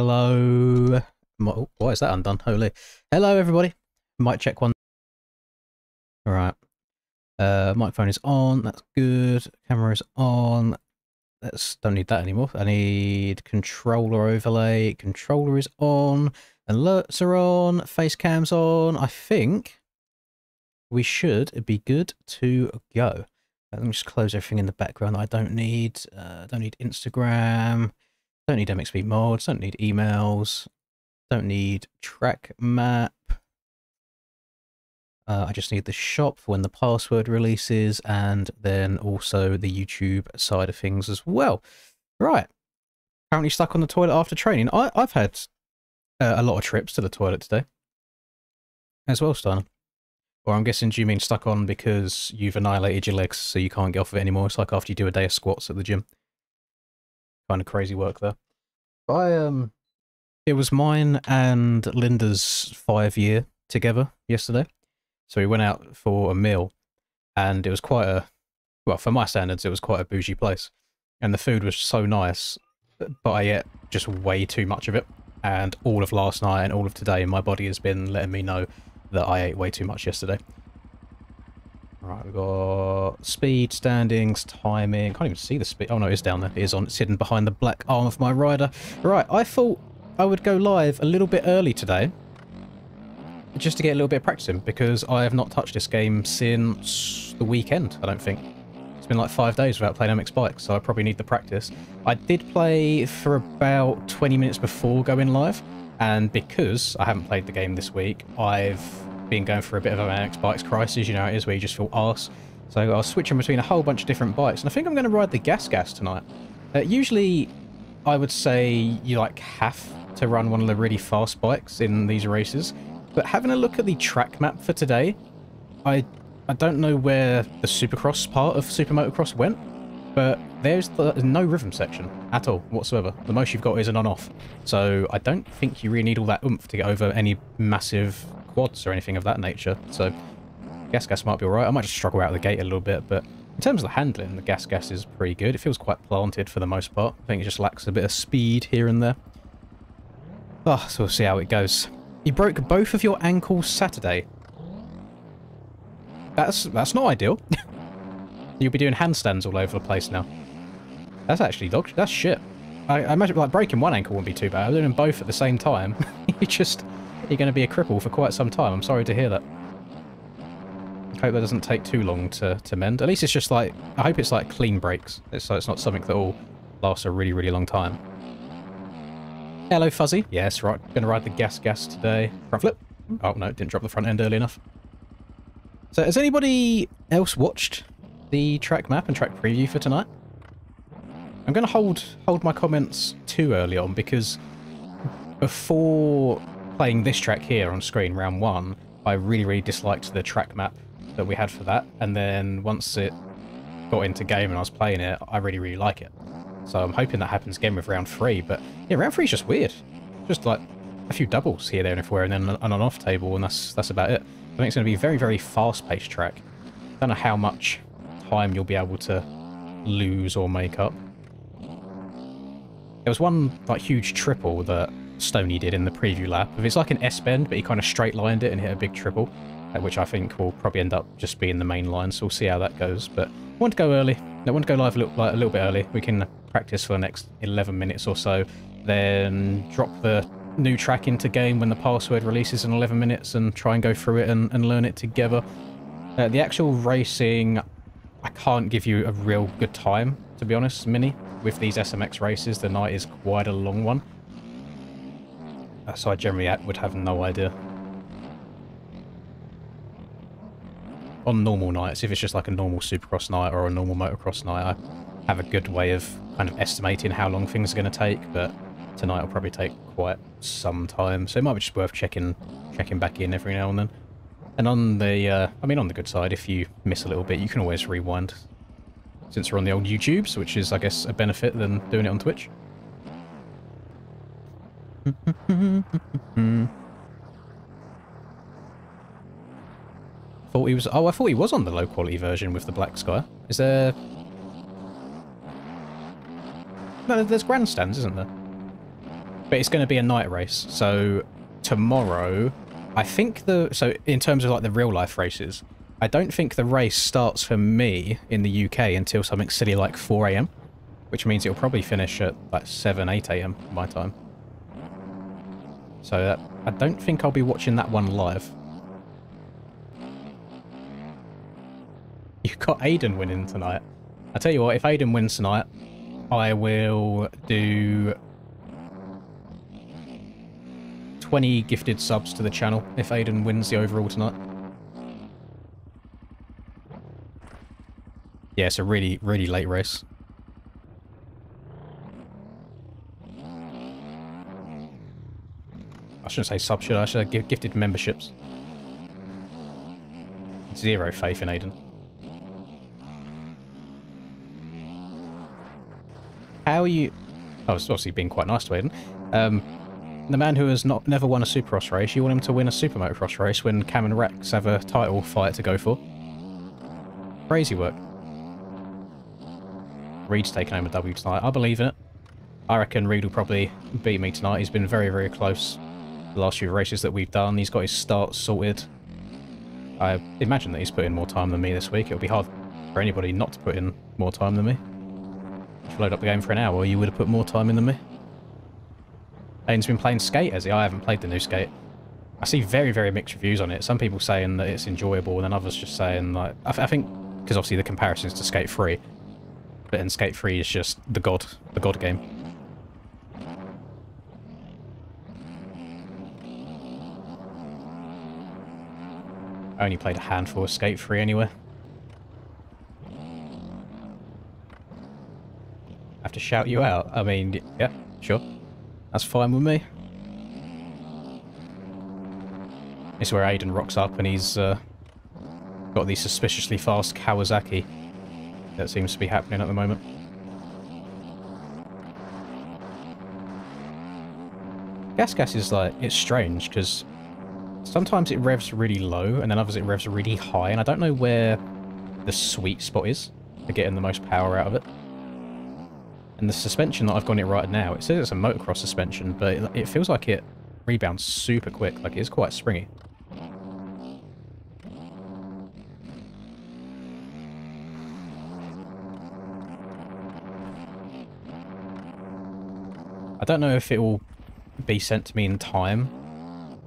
Hello. Why is that undone? Holy. Hello, everybody. Mic check one. All right. Microphone is on. That's good. Camera is on. Don't need that anymore. I need controller overlay. Controller is on. Alerts are on. Face cam's on. I think we should be good to go. Let me just close everything in the background that I don't need. Don't need Instagram. Don't need MXP mods. Don't need emails. Don't need track map. I just need the shop for when the password releases, and then also the YouTube side of things as well. Right. Currently stuck on the toilet after training. I've had a lot of trips to the toilet today as well, Steiner. Or I'm guessing, do you mean stuck on because you've annihilated your legs so you can't get off of it anymore? It's like after you do a day of squats at the gym. Kind of crazy work there. It was mine and Linda's 5-year together yesterday. So we went out for a meal, and it was quite a, well, for my standards, it was quite a bougie place. And the food was so nice, but I ate just way too much of it. And all of last night and all of today, my body has been letting me know that I ate way too much yesterday. Right, we've got speed, standings, timing. Can't even see the speed. Oh no, it's down there. It is on. It's hidden behind the black arm of my rider. Right, I thought I would go live a little bit early today, just to get a little bit of practice in, because I have not touched this game since the weekend, I don't think. It's been like 5 days without playing MX Bikes, so I probably need the practice. I did play for about 20 minutes before going live, and because I haven't played the game this week, I've been going through a bit of an MX Bikes crisis, you know how it is, where you just feel arse. So I was switching between a whole bunch of different bikes, and I think I'm going to ride the Gas tonight. Usually, I would say you like have to run one of the really fast bikes in these races, but having a look at the track map for today, I don't know where the Supercross part of Super Motocross went, but there's no rhythm section at all whatsoever. The most you've got is an on-off. So I don't think you really need all that oomph to get over any massive quads or anything of that nature. So Gas might be alright. I might just struggle out of the gate a little bit, but in terms of the handling, the Gas is pretty good. It feels quite planted for the most part. I think it just lacks a bit of speed here and there. Oh, so we'll see how it goes. You broke both of your ankles Saturday. That's not ideal. You'll be doing handstands all over the place now. That's actually that's shit. I imagine like breaking one ankle wouldn't be too bad. Doing them both at the same time, you're going to be a cripple for quite some time. I'm sorry to hear that. I hope that doesn't take too long to mend. At least it's just like, I hope it's like clean breaks, so it's not something that will last a really, really long time. Hello, Fuzzy. Yes, right. Going to ride the Gas today. Front flip. Oh, no, didn't drop the front end early enough. So, has anybody else watched the track map and track preview for tonight? I'm going to hold my comments too early on, because before playing this track here on screen, round 1, I really, really disliked the track map that we had for that. And then once it got into game and I was playing it, I really, really like it. So I'm hoping that happens again with round 3, but yeah, round 3 is just weird. Just like a few doubles here, there, and everywhere, and then an on-off table, and that's about it. I think it's going to be a very, very fast-paced track. Don't know how much time you'll be able to lose or make up. There was one like huge triple that Stoney did in the preview lap. It's like an S-bend, but he kind of straight-lined it and hit a big triple, which I think will probably end up just being the main line, so we'll see how that goes. But I want to go early. I want to go live a little bit early. We can practice for the next 11 minutes or so, then drop the new track into game when the password releases in 11 minutes and try and go through it and learn it together. The actual racing, I can't give you a real good time, to be honest, Mini. With these SMX races, the night is quite a long one. So I generally would have no idea. On normal nights, if it's just like a normal Supercross night or a normal Motocross night, I have a good way of kind of estimating how long things are going to take, but tonight will probably take quite some time, so it might be just worth checking back in every now and then. And on the, on the good side, if you miss a little bit, you can always rewind, since we're on the old YouTubes, which is, I guess, a benefit than doing it on Twitch. Thought he was. Oh, I thought he was on the low quality version with the black sky. Is there? No, there's grandstands, isn't there? But it's going to be a night race. So tomorrow, I think so in terms of like the real life races, I don't think the race starts for me in the UK until something silly like 4 AM, which means it'll probably finish at like 7, 8 AM my time. So I don't think I'll be watching that one live. You've got Aiden winning tonight. I tell you what, if Aiden wins tonight, I will do 20 gifted subs to the channel if Aiden wins the overall tonight. Yeah, it's a really, really late race. I shouldn't say subs, should I? I should have gifted memberships. Zero faith in Aiden. How are you... I was obviously being quite nice to Aiden. The man who has never won a Supercross race, you want him to win a Super Motocross race when Cam and Rex have a title fight to go for? Crazy work. Reed's taking home a W tonight. I believe in it. I reckon Reed will probably beat me tonight. He's been very, very close the last few races that we've done. He's got his start sorted. I imagine that he's put in more time than me this week. It'll be hard for anybody not to put in more time than me. If you load up the game for an hour, you would have put more time in than me. Aiden's been playing Skate, has he? I haven't played the new Skate. I see very, very mixed reviews on it. Some people saying that it's enjoyable, and then others just saying, like... I think, because obviously the comparison's to Skate 3. But then Skate 3 is just the god game. I only played a handful of Skate 3 anyway. Have to shout you out? I mean, yeah, sure. That's fine with me. This is where Aiden rocks up and he's got the suspiciously fast Kawasaki that seems to be happening at the moment. Gas is like, it's strange because sometimes it revs really low and then others it revs really high, and I don't know where the sweet spot is for getting the most power out of it. And the suspension that I've got it right now, it says it's a motocross suspension, but it feels like it rebounds super quick, like it is quite springy. I don't know if it will be sent to me in time,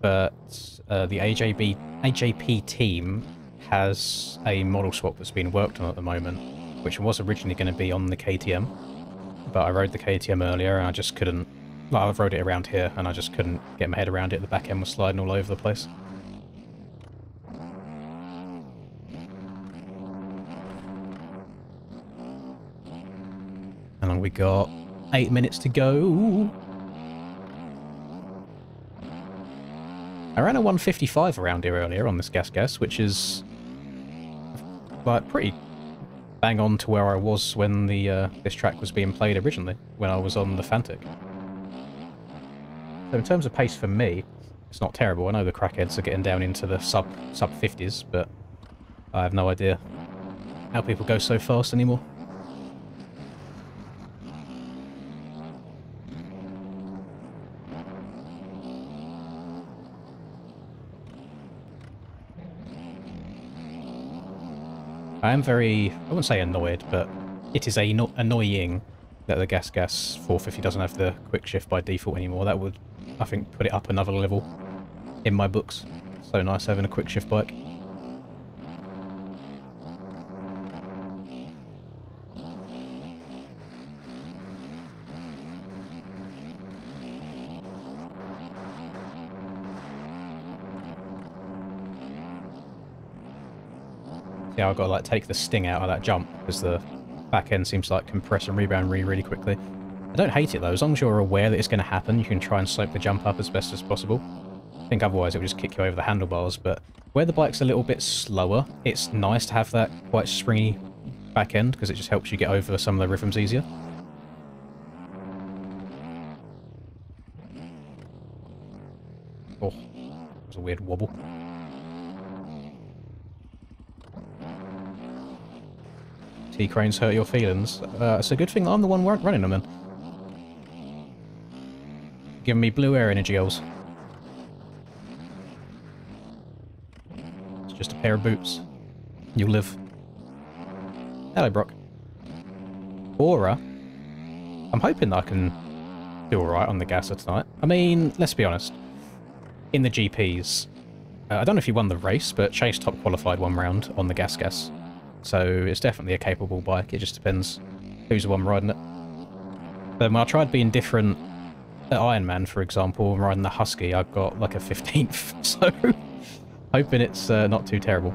but the AJP team has a model swap that's been worked on at the moment, which was originally going to be on the KTM. But I rode the KTM earlier and I just couldn't... Well, I've rode it around here and I just couldn't get my head around it. The back end was sliding all over the place. And we got 8 minutes to go. I ran a 155 around here earlier on this gas, which is like pretty bang on to where I was when the this track was being played originally, when I was on the Fantic. So in terms of pace for me, it's not terrible. I know the crackheads are getting down into the sub 50s, but I have no idea how people go so fast anymore. I am very, I wouldn't say annoyed, but it is annoying that the Gas 450 doesn't have the quick shift by default anymore. That would, I think, put it up another level in my books. So nice having a quick shift bike. Yeah, I've got to like take the sting out of that jump because the back end seems to like compress and rebound really quickly. I don't hate it though, as long as you're aware that it's going to happen, you can try and slope the jump up as best as possible. I think otherwise it would just kick you over the handlebars, but where the bike's a little bit slower, it's nice to have that quite springy back end because it just helps you get over some of the rhythms easier. Oh, that was a weird wobble. T-Cranes hurt your feelings. It's a good thing I'm the one running them then. Giving me blue air energy, Ols. It's just a pair of boots. You'll live. Hello, Brock. Aura. I'm hoping that I can do alright on the gasser tonight. I mean, let's be honest. In the GPs, I don't know if he won the race, but Chase top qualified one round on the gas. So it's definitely a capable bike. It just depends who's the one riding it. But when I tried being different at Ironman, for example, riding the Husky, I got like a 15th. So hoping it's not too terrible.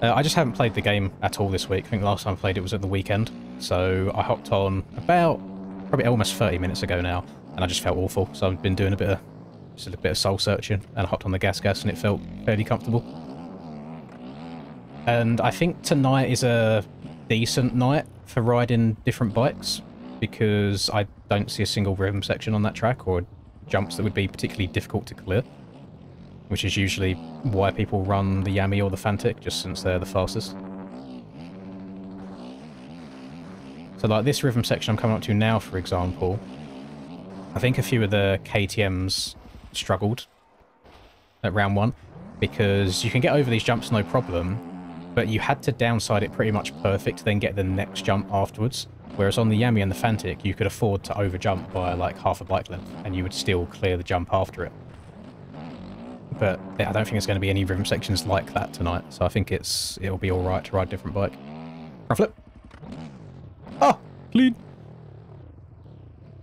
I just haven't played the game at all this week. I think the last time I played it was at the weekend. So I hopped on about probably almost 30 minutes ago now, and I just felt awful. So I've been doing a bit of soul searching, and I hopped on the gas, and it felt fairly comfortable. And I think tonight is a decent night for riding different bikes, because I don't see a single rhythm section on that track, or jumps that would be particularly difficult to clear, which is usually why people run the Yami or the Fantic, just since they're the fastest. So like this rhythm section I'm coming up to now, for example, I think a few of the KTMs struggled at round one, because you can get over these jumps no problem, but you had to downside it pretty much perfect to then get the next jump afterwards. Whereas on the Yami and the Fantic, you could afford to overjump by like half a bike length, and you would still clear the jump after it. But I don't think there's going to be any rhythm sections like that tonight, so I think it'll be alright to ride a different bike. Front flip! Oh! Clean!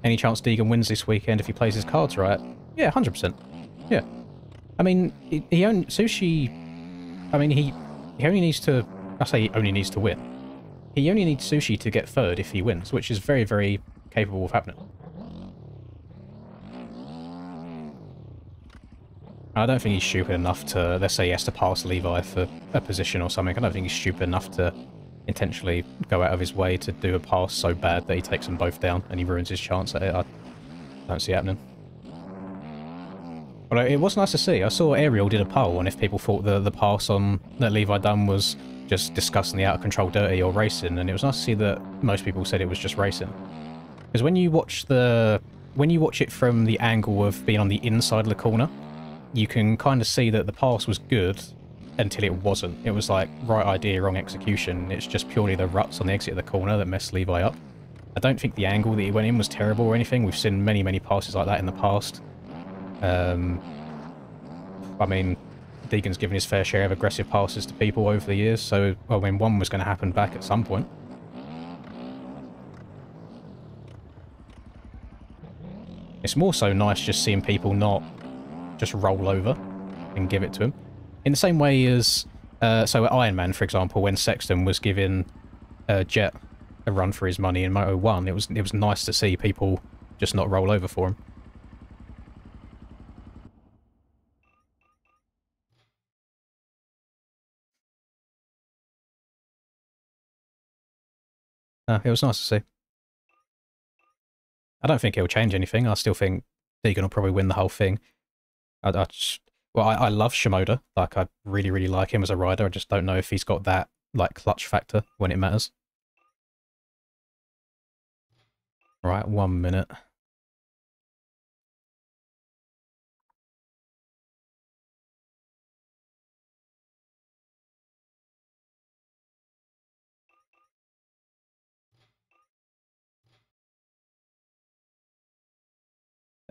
Any chance Deegan wins this weekend if he plays his cards right? Yeah, 100%. Yeah. I mean, he only... Sushi... I mean, he only needs to... I say he only needs to win. He only needs Sushi to get third if he wins, which is very, very capable of happening. I don't think he's stupid enough to... Let's say he has to pass Levi for a position or something. I don't think he's stupid enough to intentionally go out of his way to do a pass so bad that he takes them both down and he ruins his chance at it. I don't see it happening. But it was nice to see. I saw Ariel did a poll on if people thought the pass on that Levi done was just disgustingly out of control, dirty, or racing, and it was nice to see that most people said it was just racing. Because when you watch it from the angle of being on the inside of the corner, you can kind of see that the pass was good until it wasn't. It was like, right idea, wrong execution. It's just purely the ruts on the exit of the corner that messed Levi up. I don't think the angle that he went in was terrible or anything. We've seen many, many passes like that in the past. I mean, Deegan's given his fair share of aggressive passes to people over the years, so, I mean, one was going to happen back at some point. It's more so nice just seeing people not just roll over and give it to him. In the same way as, so at Ironman, for example, when Sexton was giving Jet a run for his money in Moto 1, it was nice to see people just not roll over for him. It was nice to see. I don't think it'll change anything. I still think Deegan will probably win the whole thing. I love Shimoda. Like, I really, really like him as a rider. I just don't know if he's got that, like, clutch factor when it matters. Right, 1 minute.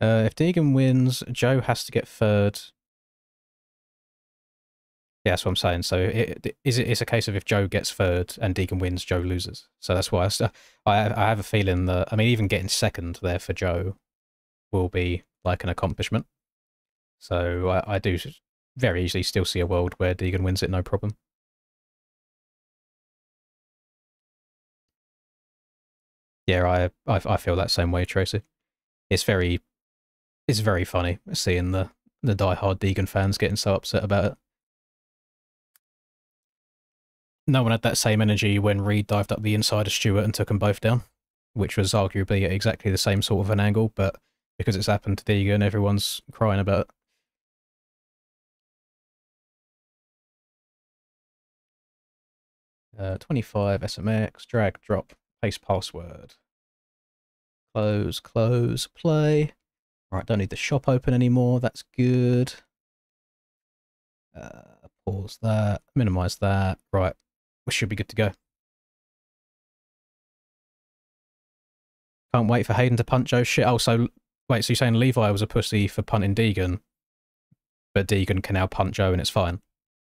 If Deegan wins, Joe has to get third. Yeah, that's what I'm saying. So it's a case of if Joe gets third and Deegan wins, Joe loses. So that's why I have a feeling that, I mean, even getting second there for Joe will be like an accomplishment. So I do very easily still see a world where Deegan wins it, no problem. Yeah, I feel that same way, Tracy. It's very funny seeing the die-hard Deegan fans getting so upset about it. No one had that same energy when Reed dived up the inside of Stewart and took them both down, which was arguably at exactly the same sort of an angle, but because it's happened to Deegan, everyone's crying about it. 25 SMX, drag, drop, paste password. Close, close, play. Right, don't need the shop open anymore. That's good. Pause that, minimize that. Right, we should be good to go. Can't wait for Hayden to punt Joe shit. Oh, so wait, so you're saying Levi was a pussy for punting Deegan, but Deegan can now punt Joe and it's fine,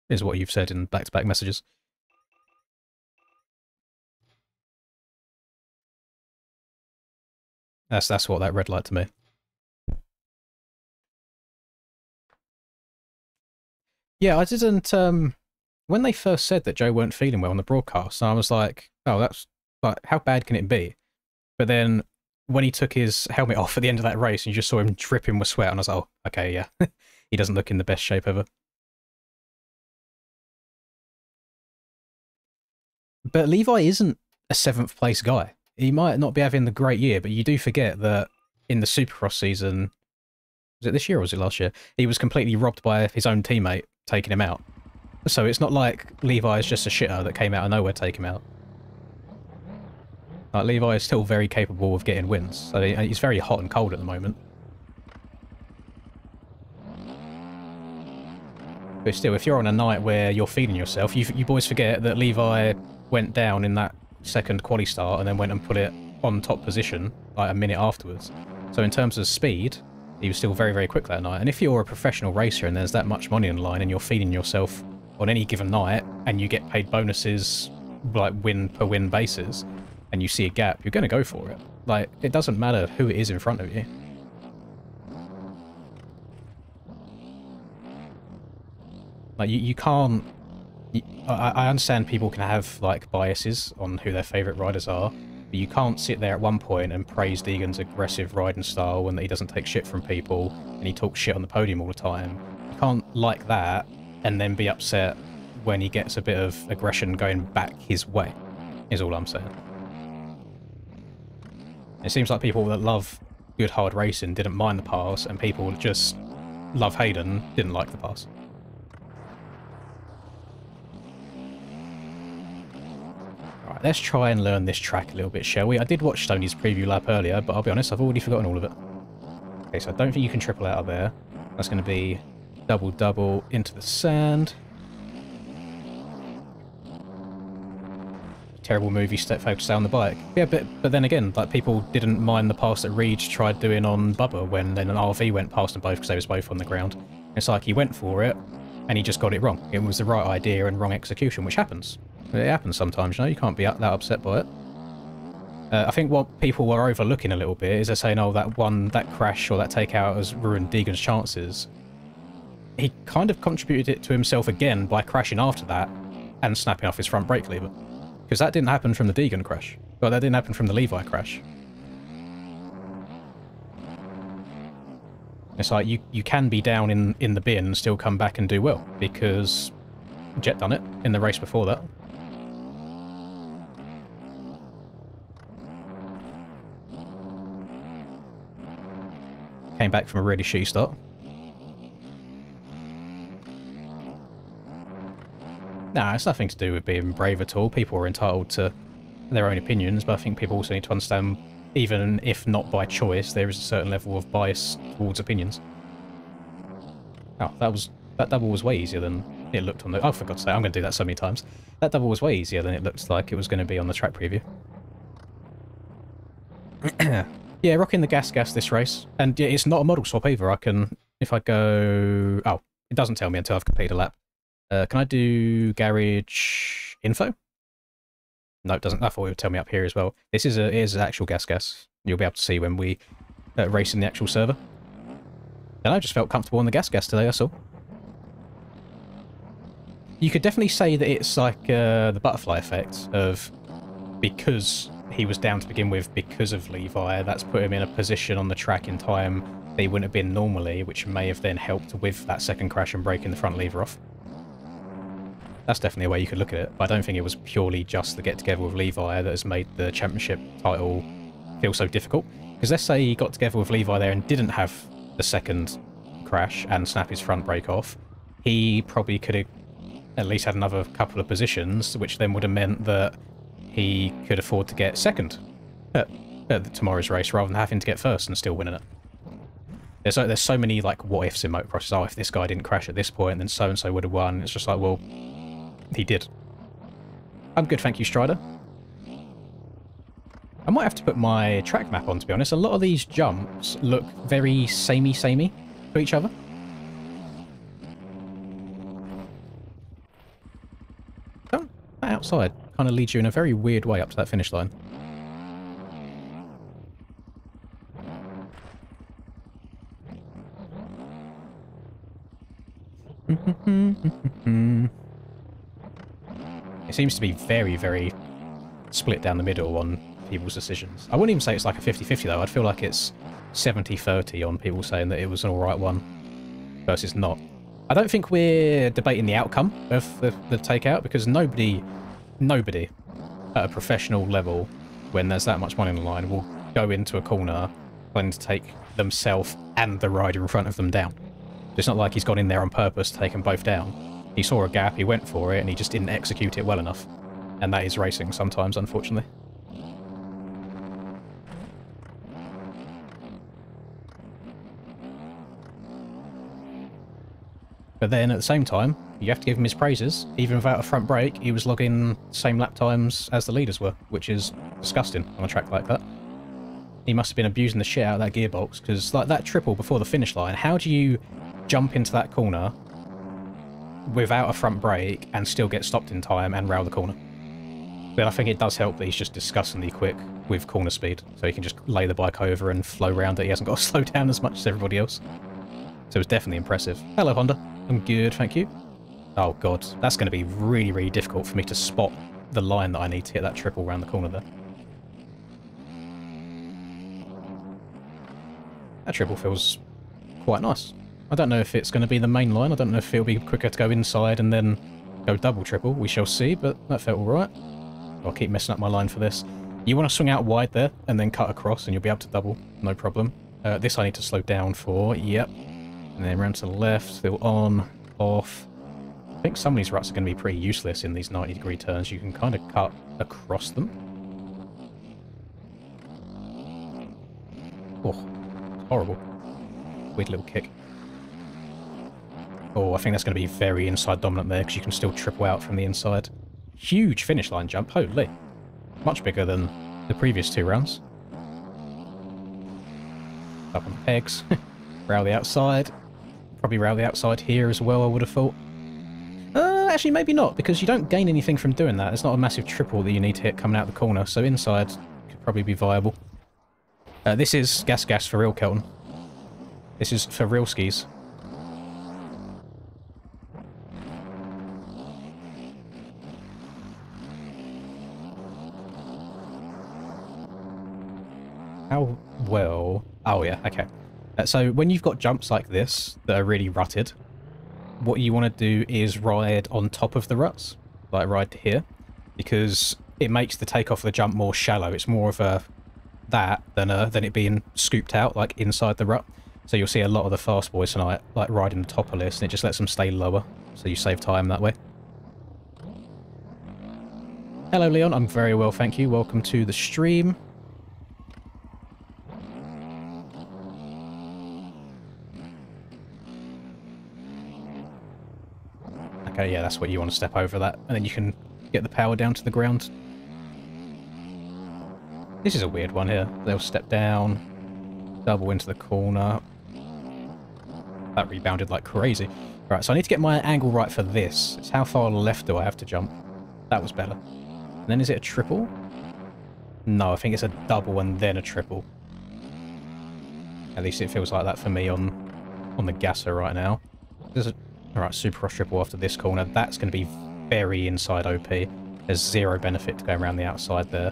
is what you've said in back-to-back messages. That's what that read like to me. Yeah, I didn't, when they first said that Joe weren't feeling well on the broadcast, I was like, oh, that's, like, how bad can it be? But then when he took his helmet off at the end of that race, and you just saw him dripping with sweat, and I was like, oh, okay, yeah. He doesn't look in the best shape ever. But Levi isn't a 7th place guy. He might not be having the great year, but you do forget that in the Supercross season, was it this year or was it last year? He was completely robbed by his own teammate taking him out. So it's not like Levi is just a shitter that came out of nowhere to take him out. Like, Levi is still very capable of getting wins. So he's very hot and cold at the moment. But still, if you're on a night where you're feeding yourself, you boys forget that Levi went down in that second quali start and then went and put it on top position like a minute afterwards. So in terms of speed, he was still very, very quick that night. And if you're a professional racer and there's that much money on the line and you're feeding yourself on any given night and you get paid bonuses like win per win basis and you see a gap, you're going to go for it. Like, it doesn't matter who it is in front of you. Like, you can't... I understand people can have, like, biases on who their favourite riders are, but you can't sit there at one point and praise Deegan's aggressive riding style and that he doesn't take shit from people and he talks shit on the podium all the time. You can't like that and then be upset when he gets a bit of aggression going back his way, is all I'm saying. It seems like people that love good hard racing didn't mind the pass, and people that just love Hayden didn't like the pass. Alright, let's try and learn this track a little bit, shall we? I did watch Stoney's preview lap earlier, but I'll be honest, I've already forgotten all of it. Okay, so I don't think you can triple out of there. That's going to be double into the sand. Terrible movie, step focus down the bike. Yeah, but then again, like, people didn't mind the pass that Reed tried doing on Bubba when then an RV went past them both because they was both on the ground. It's like he went for it and he just got it wrong. It was the right idea and wrong execution, which happens. It happens sometimes, you know, you can't be that upset by it. I think what people were overlooking a little bit is they're saying, oh, that crash or that takeout has ruined Deegan's chances. He kind of contributed it to himself again by crashing after that and snapping off his front brake lever. Because that didn't happen from the Deegan crash. Well, that didn't happen from the Levi crash. It's like, you can be down in the bin and still come back and do well, because Jet done it in the race before that. Came back from a really shitty start. Nah, it's nothing to do with being brave at all. People are entitled to their own opinions, but I think people also need to understand, even if not by choice, there is a certain level of bias towards opinions. Oh, that double was way easier than it looked on the... Oh, for God's sake, I'm going to do that so many times. That double was way easier than it looked like it was going to be on the track preview. Yeah, rocking the gas this race. And yeah, it's not a model swap either. I can... If I go... Oh, it doesn't tell me until I've completed a lap. Can I do garage info? No, it doesn't. I thought it would tell me up here as well. It is an actual gas. You'll be able to see when we race in the actual server. And I just felt comfortable on the gas today, that's all. You could definitely say that it's like the butterfly effect of, because he was down to begin with because of Levi, that's put him in a position on the track in time that he wouldn't have been normally, which may have then helped with that second crash and breaking the front lever off. That's definitely a way you could look at it, but I don't think it was purely just the get-together with Levi that has made the championship title feel so difficult. Because let's say he got together with Levi there and didn't have the second crash and snap his front brake off, he probably could have at least had another couple of positions, which then would have meant that he could afford to get second at tomorrow's race rather than having to get first and still winning it. There's so many like what ifs in motocross. Oh, if this guy didn't crash at this point, then so and so would have won. It's just like, well, he did. I'm good, thank you, Strider. I might have to put my track map on, to be honest. A lot of these jumps look very samey to each other. That outside kind of leads you in a very weird way up to that finish line. It seems to be very, very split down the middle on people's decisions. I wouldn't even say it's like a 50-50 though. I'd feel like it's 70-30 on people saying that it was an alright one versus not. I don't think we're debating the outcome of the takeout, because nobody at a professional level, when there's that much money on the line, will go into a corner planning to take themselves and the rider in front of them down. It's not like he's gone in there on purpose to take them both down. He saw a gap, he went for it, and he just didn't execute it well enough. And that is racing sometimes, unfortunately. But then at the same time, you have to give him his praises. Even without a front brake, he was logging the same lap times as the leaders were, which is disgusting on a track like that. He must have been abusing the shit out of that gearbox, because like that triple before the finish line, how do you jump into that corner without a front brake and still get stopped in time and rail the corner? But I think it does help that he's just disgustingly quick with corner speed, so he can just lay the bike over and flow around it. He hasn't got to slow down as much as everybody else. So it's definitely impressive. Hello, Honda. I'm good, thank you. Oh god, that's going to be really, really difficult for me to spot the line that I need to hit that triple around the corner there. That triple feels quite nice. I don't know if it's going to be the main line. I don't know if it'll be quicker to go inside and then go double triple. We shall see, but that felt alright. I'll keep messing up my line for this. You want to swing out wide there and then cut across and you'll be able to double. No problem. This I need to slow down for. Yep. And then round to the left. Still on. Off. I think some of these ruts are going to be pretty useless in these 90-degree turns. You can kind of cut across them. Oh, horrible. Weird little kick. Oh, I think that's going to be very inside dominant there, because you can still triple out from the inside. Huge finish line jump, holy. Much bigger than the previous two rounds. Up on the pegs. Rail the outside. Probably rail the outside here as well, I would have thought. Actually, maybe not, because you don't gain anything from doing that. It's not a massive triple that you need to hit coming out the corner, so inside could probably be viable. This is gas for real, Kelton. This is for real skis. How well... Oh yeah, okay. So when you've got jumps like this that are really rutted, what you want to do is ride on top of the ruts, like ride here, because it makes the takeoff of the jump more shallow. It's more of a that than it being scooped out like inside the rut. So you'll see a lot of the fast boys tonight like riding the top of this, and it just lets them stay lower, so you save time that way. Hello Leon, I'm very well, thank you. Welcome to the stream. Okay, yeah, that's what you want to step over that, and then you can get the power down to the ground. This is a weird one here. They'll step down, double into the corner. That rebounded like crazy. Right, so I need to get my angle right for this. It's how far left do I have to jump? That was better. And then is it a triple? No, I think it's a double and then a triple. At least it feels like that for me on the gasser right now. There's a... Alright, super cross triple after this corner. That's going to be very inside OP. There's zero benefit to going around the outside there.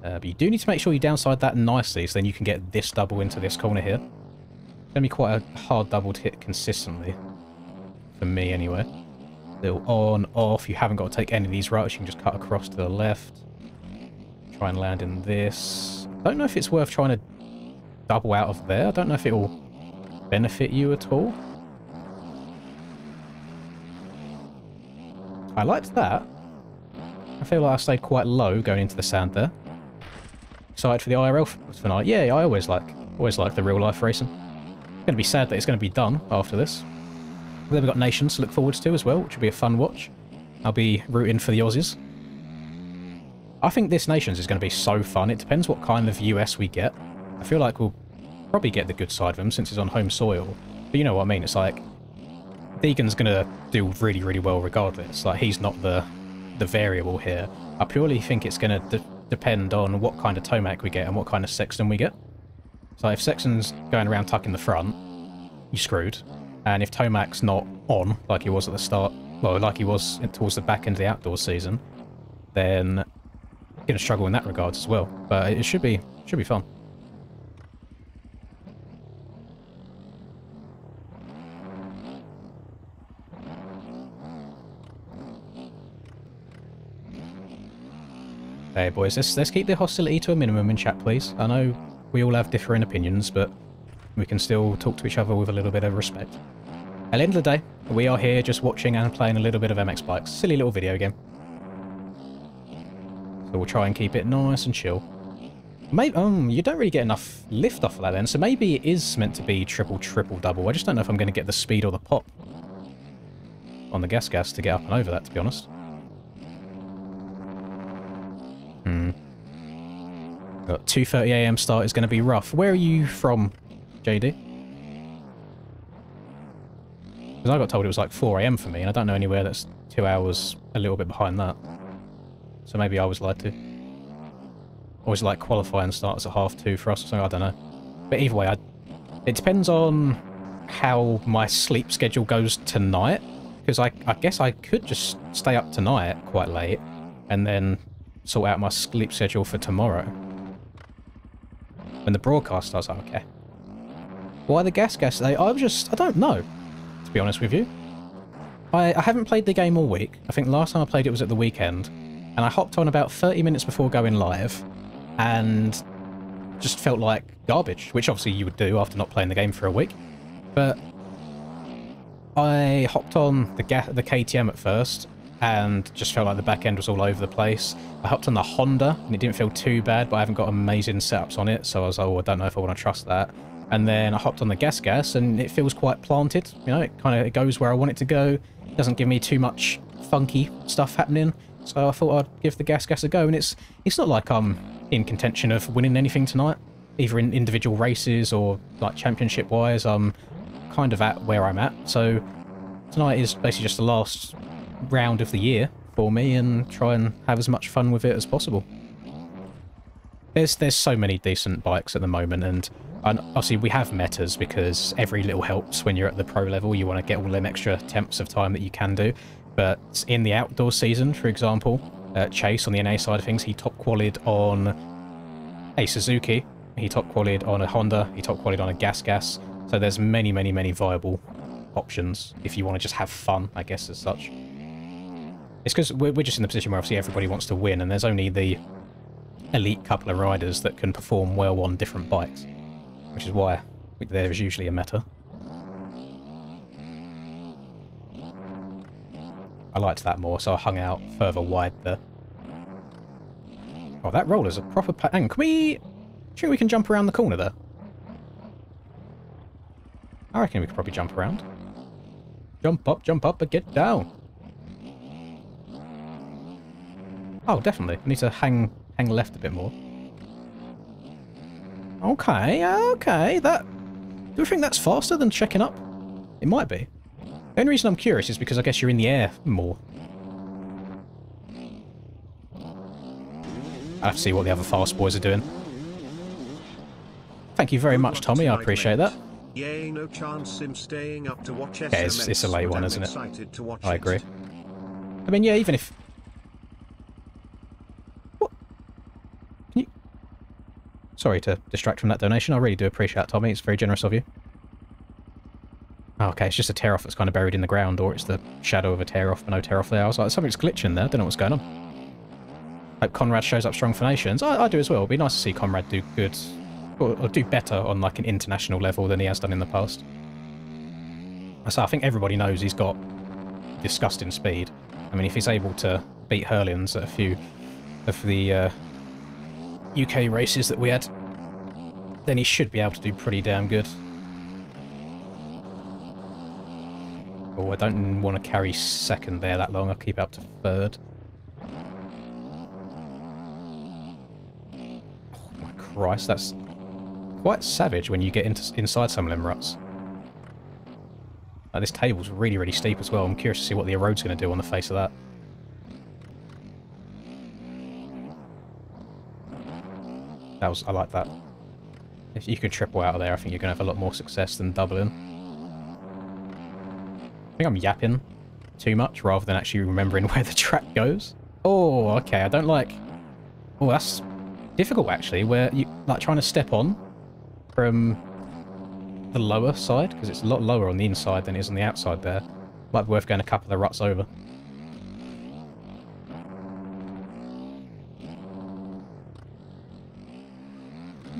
But you do need to make sure you downside that nicely, so then you can get this double into this corner here. It's going to be quite a hard double to hit consistently. For me, anyway. Little on, off. You haven't got to take any of these routes. You can just cut across to the left. Try and land in this. I don't know if it's worth trying to double out of there. I don't know if it will benefit you at all. I liked that. I feel like I stayed quite low going into the sand there. Excited for the IRL tonight? Yeah, I always like the real life racing. It's going to be sad that it's going to be done after this. Then we've got Nations to look forward to as well, which will be a fun watch. I'll be rooting for the Aussies. I think this Nations is going to be so fun. It depends what kind of US we get. I feel like we'll probably get the good side of them since it's on home soil. But you know what I mean? It's like Deegan's going to do really, really well regardless. Like, he's not the variable here. I purely think it's going to depend on what kind of Tomac we get and what kind of Sexton we get. So if Sexton's going around tucking the front, you're screwed. And if Tomac's not on, like he was at the start, well, like he was towards the back end of the outdoor season, then you're going to struggle in that regard as well. But it should be fun. Hey boys, let's keep the hostility to a minimum in chat, please. I know we all have differing opinions, but we can still talk to each other with a little bit of respect. At the end of the day, we are here just watching and playing a little bit of MX Bikes. Silly little video game. So we'll try and keep it nice and chill. Maybe, you don't really get enough lift off of that then, so maybe it is meant to be triple double. I just don't know if I'm going to get the speed or the pop on the gas to get up and over that, to be honest. Got 2:30 AM start is going to be rough. Where are you from, JD? Because I got told it was like 4 AM for me, and I don't know anywhere that's 2 hours a little bit behind that. So maybe I was lied to. Or is it like qualifying starts at 2:30 for us or something? I don't know. But either way, it depends on how my sleep schedule goes tonight. Because I guess I could just stay up tonight quite late and then sort out my sleep schedule for tomorrow. When the broadcast starts, okay. Why the gas? I don't know, to be honest with you. I haven't played the game all week. I think last time I played it was at the weekend. And I hopped on about 30 minutes before going live. And just felt like garbage. Which obviously you would do after not playing the game for a week. But I hopped on the KTM at first. And just felt like the back end was all over the place. I hopped on the Honda, and it didn't feel too bad, but I haven't got amazing setups on it, so I was like, oh, I don't know if I want to trust that. And then I hopped on the gas, and it feels quite planted. You know, it goes where I want it to go. It doesn't give me too much funky stuff happening. So I thought I'd give the gas a go, and it's not like I'm in contention of winning anything tonight, either in individual races or like championship-wise. I'm kind of at where I'm at. So tonight is basically just the last round of the year for me and try and have as much fun with it as possible. There's so many decent bikes at the moment, and obviously we have metas because every little helps when you're at the pro level. You want to get all them extra temps of time that you can do. But in the outdoor season, for example, Chase on the NA side of things, he top qualied on a Suzuki, he top qualied on a Honda, he top qualied on a gas. So there's many viable options if you want to just have fun, I guess, as such. It's because we're just in the position where obviously everybody wants to win, and there's only the elite couple of riders that can perform well on different bikes, which is why there is usually a meta. I liked that more, so I hung out further wide there. Oh, that roller's a proper hang on, do you think we can jump around the corner there? I reckon we could probably jump around. Jump up, but get down. Oh, definitely. I need to hang left a bit more. Okay. Do you think that's faster than checking up? It might be. The only reason I'm curious is because I guess you're in the air more. I have to see what the other fast boys are doing. Thank you very much, Tommy. I appreciate that. Yay, no chance him staying up to watch SMS. Yeah, it's a late one, isn't it? I agree. I mean, yeah, even if... What? Can you... Sorry to distract from that donation. I really do appreciate that, Tommy. It's very generous of you. Oh, okay, it's just a tear-off that's kind of buried in the ground, or it's the shadow of a tear-off, but no tear-off there. I was like, something's glitching there. Don't know what's going on. Hope Conrad shows up strong for Nations. I do as well. It'd be nice to see Conrad do good, or do better on like an international level than he has done in the past. So I think everybody knows he's got disgusting speed. I mean, if he's able to beat Hurlins at a few of the UK races that we had, then he should be able to do pretty damn good. Oh, I don't want to carry second there that long. I'll keep it up to third. Oh my Christ, that's quite savage when you get inside some of them ruts. This table's really, really steep as well. I'm curious to see what the road's going to do on the face of that. I like that. If you can triple out of there, I think you're going to have a lot more success than doubling. I think I'm yapping too much rather than actually remembering where the track goes. Oh, okay, I don't like... Oh, that's difficult, actually, where you like trying to step on from the lower side, because it's a lot lower on the inside than it is on the outside there. Might be worth going a couple of the ruts over.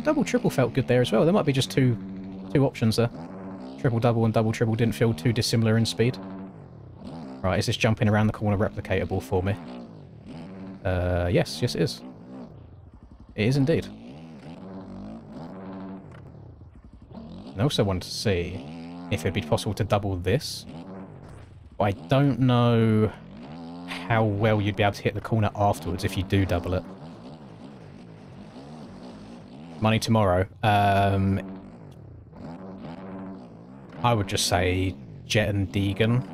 Double triple felt good there as well. There might be just two options there. Triple double and double triple didn't feel too dissimilar in speed. Right, is this jumping around the corner replicatable for me? Yes it is. It is indeed. I also wanted to see if it'd be possible to double this. But I don't know how well you'd be able to hit the corner afterwards if you do double it. Money tomorrow. I would just say Jet and Deegan.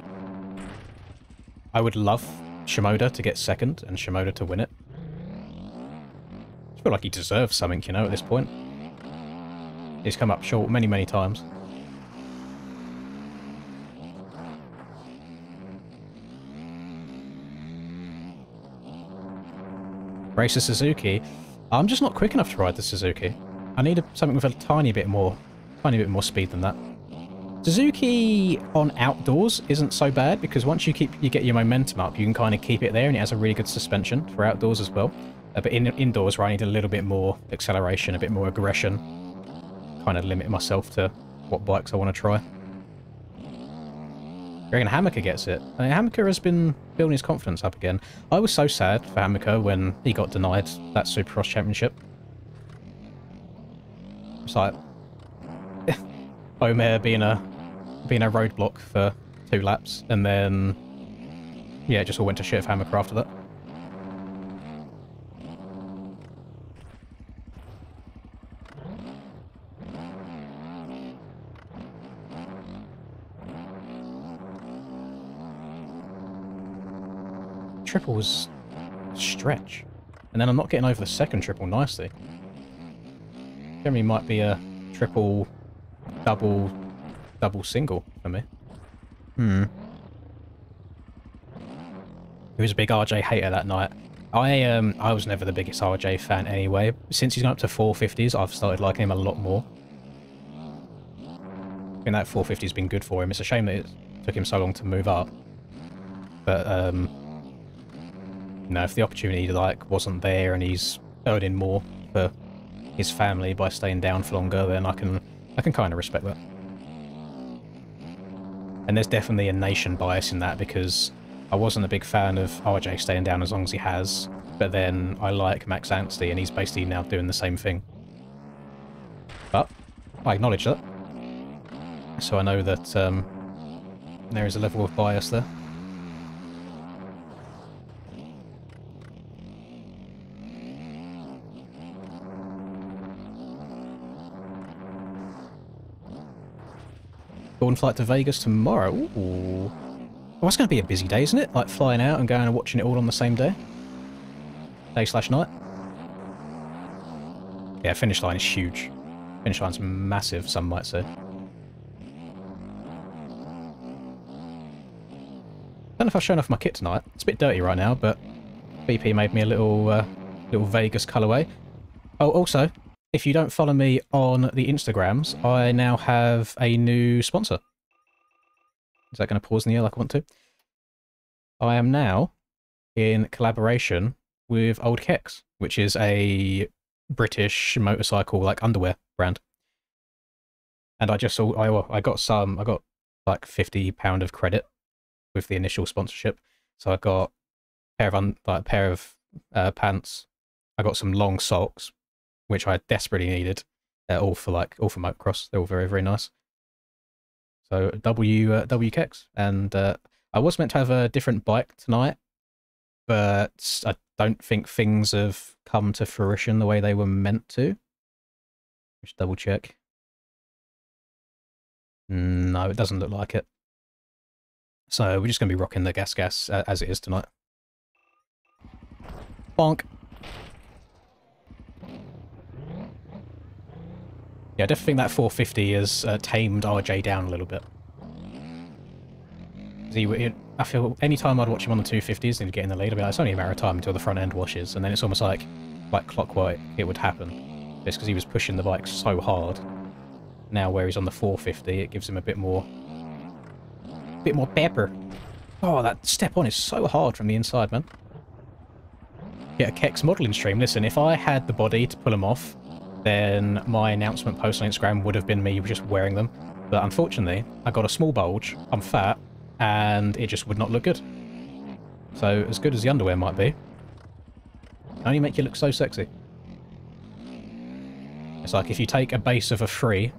I would love Shimoda to get second and Shimoda to win it. I feel like he deserves something, you know, at this point. He's come up short many, many times. Race a Suzuki. I'm just not quick enough to ride the Suzuki. I need something with a tiny bit more speed than that. Suzuki on outdoors isn't so bad because once you get your momentum up, you can kind of keep it there, and it has a really good suspension for outdoors as well. But indoors, where I need a little bit more acceleration, a bit more aggression, kind of limit myself to what bikes I want to try. I reckon Hammaker gets it. I mean, Hammaker has been building his confidence up again. I was so sad for Hammaker when he got denied that Supercross championship. It's like Omer being a roadblock for 2 laps, and then yeah, it just all went to shit for Hammaker after that. Triple was stretch, and then I'm not getting over the second triple nicely. Generally might be a triple, double single for me. He was a big RJ hater that night. I was never the biggest RJ fan anyway. Since he's gone up to 450s, I've started liking him a lot more. I think that 450's been good for him. It's a shame that it took him so long to move up. But you know, if the opportunity like wasn't there and he's earning more for his family by staying down for longer, then I can kind of respect that. And there's definitely a nation bias in that, because I wasn't a big fan of RJ staying down as long as he has, but then I like Max Anstey and he's basically now doing the same thing. But I acknowledge that, so I know that there is a level of bias there. Dawn flight to Vegas tomorrow. Ooh. Well, that's going to be a busy day, isn't it? Like flying out and going and watching it all on the same day. Day/night. Yeah, finish line is huge. Finish line's massive, some might say. Don't know if I've shown off my kit tonight. It's a bit dirty right now, but BP made me a little Vegas colourway. Oh, also, if you don't follow me on the Instagrams, I now have a new sponsor. Is that going to pause in the air like I want to? I am now in collaboration with Old Keks, which is a British motorcycle like underwear brand. And I just saw, I got like £50 of credit with the initial sponsorship. So I got a pair of pants. I got some long socks, which I desperately needed. All for motocross. They're all very, very nice. So W Kex, and I was meant to have a different bike tonight, but I don't think things have come to fruition the way they were meant to. Just double check. No, it doesn't look like it. So we're just going to be rocking the gas as it is tonight. Bonk. Yeah, I definitely think that 450 has tamed RJ down a little bit. I feel any time I'd watch him on the 250s and he'd get in the lead, I'd be like, it's only a matter of time until the front end washes, and then it's almost like clockwork it would happen. Just because he was pushing the bike so hard. Now where he's on the 450, it gives him a bit more pepper. Oh, that step on is so hard from the inside, man. Yeah, a Kex modelling stream. Listen, if I had the body to pull them off, then my announcement post on Instagram would have been me just wearing them. But unfortunately, I got a small bulge, I'm fat, and it just would not look good. So, as good as the underwear might be, it can only make you look so sexy. It's like if you take a base of a 3,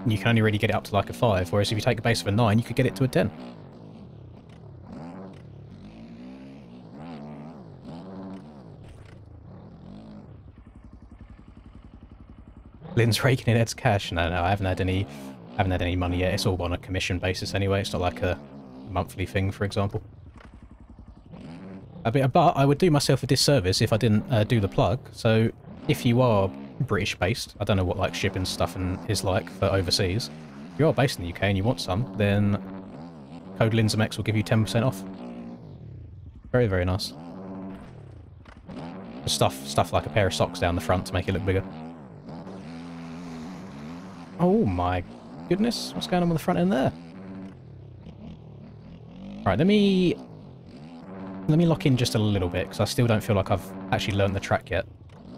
you can only really get it up to like a 5, whereas if you take a base of a 9, you could get it to a 10. Lynn's raking in Ed's cash. No, I haven't had any money yet. It's all on a commission basis anyway. It's not like a monthly thing, for example. But I would do myself a disservice if I didn't do the plug. So if you are British based, I don't know what like shipping stuff is like for overseas. If you are based in the UK and you want some, then code LinzMX will give you 10% off. Very, very nice. Stuff like a pair of socks down the front to make it look bigger. Oh my goodness, what's going on with the front end there? Alright, let me lock in just a little bit, because I still don't feel like I've actually learned the track yet.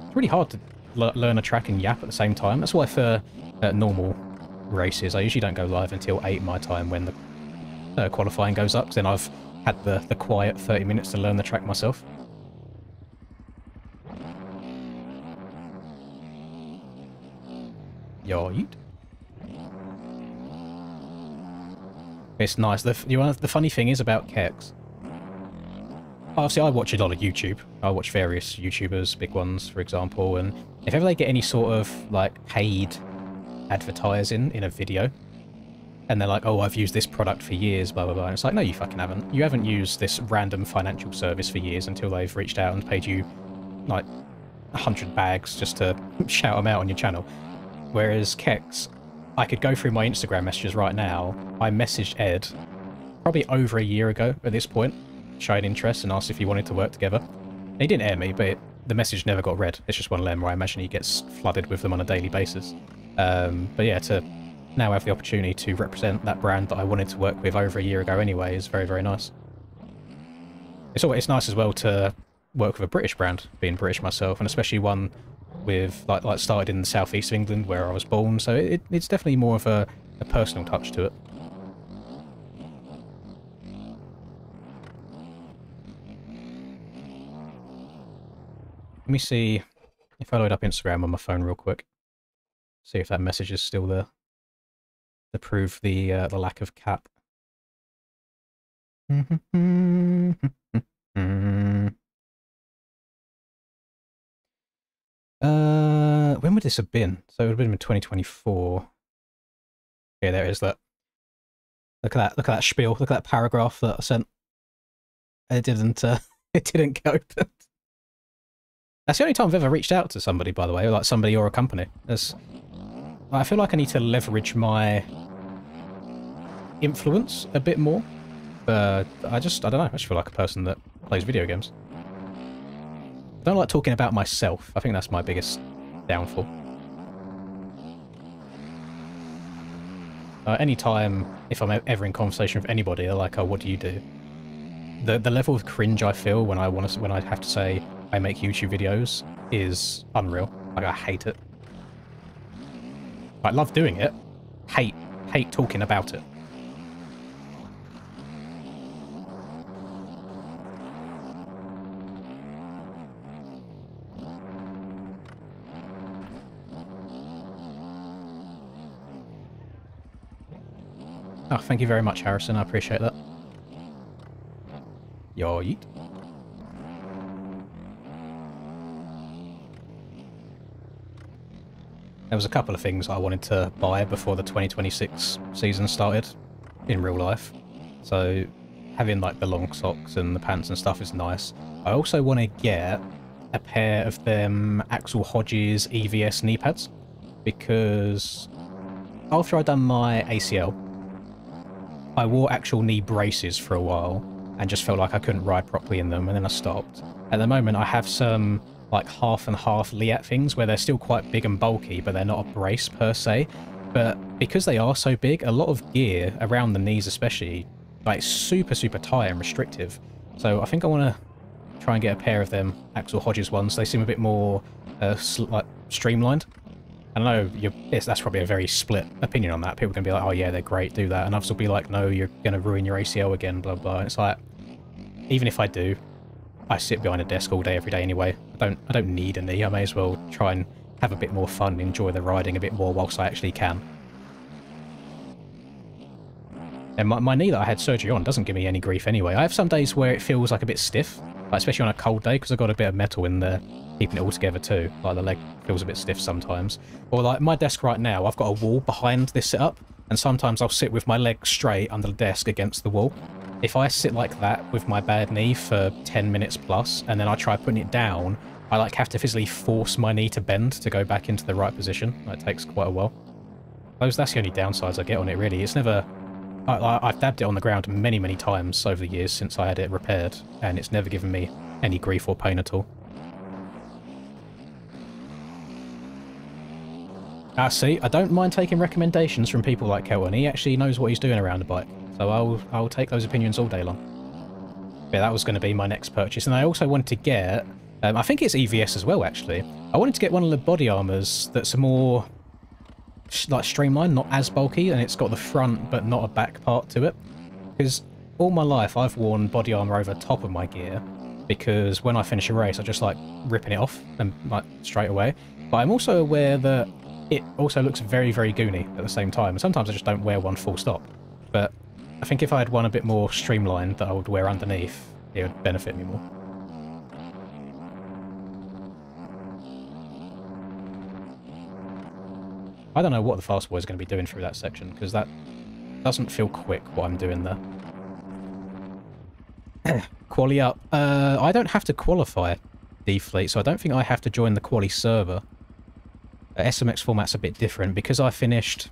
It's really hard to learn a track and yap at the same time. That's why for normal races, I usually don't go live until 8 my time when the qualifying goes up, because then I've had the quiet 30 minutes to learn the track myself. Yoit. It's nice. The funny thing is about Kex. Obviously, I watch a lot of YouTube. I watch various YouTubers, big ones, for example, and if ever they get any sort of, like, paid advertising in a video, and they're like, oh, I've used this product for years, blah, blah, blah, and it's like, no, you fucking haven't. You haven't used this random financial service for years until they've reached out and paid you, like, 100 bags just to shout them out on your channel. Whereas Kex, I could go through my Instagram messages right now. I messaged Ed probably over a year ago at this point, showed interest and asked if he wanted to work together. He didn't air me, but the message never got read. It's just one of them where I imagine he gets flooded with them on a daily basis. But yeah, to now have the opportunity to represent that brand that I wanted to work with over a year ago anyway is very, very nice. It's nice as well to work with a British brand, being British myself, and especially one with like started in the southeast of England where I was born, so it's definitely more of a personal touch to it. Let me see if I load up Instagram on my phone real quick. See if that message is still there to prove the lack of cap. When would this have been? So it would have been in 2024. Yeah, there it is. That. Look at that. Look at that spiel. Look at that paragraph that I sent. It didn't. It didn't get opened. That's the only time I've ever reached out to somebody, by the way, like somebody or a company. I feel like I need to leverage my influence a bit more. But I don't know. I just feel like a person that plays video games. I don't like talking about myself. I think that's my biggest downfall. Anytime, if I'm ever in conversation with anybody, they're like, "Oh, what do you do?" The level of cringe I feel when I have to say I make YouTube videos is unreal. Like, I hate it. I love doing it. Hate talking about it. Oh, thank you very much, Harrison. I appreciate that. Yo, yeet. There was a couple of things I wanted to buy before the 2026 season started in real life. So having like the long socks and the pants and stuff is nice. I also want to get a pair of them Axel Hodges EVS knee pads because after I'd done my ACL, I wore actual knee braces for a while and just felt like I couldn't ride properly in them, and then I stopped. At the moment I have some like half and half Liat things where they're still quite big and bulky, but they're not a brace per se. But because they are so big, a lot of gear around the knees especially, like super tight and restrictive. So I think I want to try and get a pair of them Axel Hodges ones. They seem a bit more like streamlined. I know that's probably a very split opinion on that. People can be like, oh yeah, they're great, do that. And others will be like, no, you're going to ruin your ACL again, blah, blah. And it's like, even if I do, I sit behind a desk all day, every day anyway. I don't need a knee. I may as well try and have a bit more fun and enjoy the riding a bit more whilst I actually can. And my knee that I had surgery on doesn't give me any grief anyway. I have some days where it feels like a bit stiff, like especially on a cold day, because I've got a bit of metal in there, keeping it all together too. Like the leg feels a bit stiff sometimes. Or like my desk right now, I've got a wall behind this setup, and sometimes I'll sit with my leg straight under the desk against the wall. If I sit like that with my bad knee for 10 minutes plus, and then I try putting it down, I like have to physically force my knee to bend to go back into the right position. That takes quite a while. That's the only downsides I get on it really. It's never... I've dabbed it on the ground many times over the years since I had it repaired, and it's never given me any grief or pain at all. See, I don't mind taking recommendations from people like Kelton. He actually knows what he's doing around a bike, so I'll take those opinions all day long. Yeah, that was going to be my next purchase, and I also wanted to get... I think it's EVS as well, actually. I wanted to get one of the body armours that's a more... like streamlined, not as bulky, and it's got the front but not a back part to it. Because all my life I've worn body armor over top of my gear, because when I finish a race I just like ripping it off and like straight away. But I'm also aware that it also looks very goony at the same time, and sometimes I just don't wear one full stop. But I think if I had one a bit more streamlined that I would wear underneath, it would benefit me more. I don't know what the fast boy is going to be doing through that section, because that doesn't feel quick, what I'm doing there. Quali up. I don't have to qualify D-Fleet, so I don't think I have to join the quali server. SMX format's a bit different. Because I finished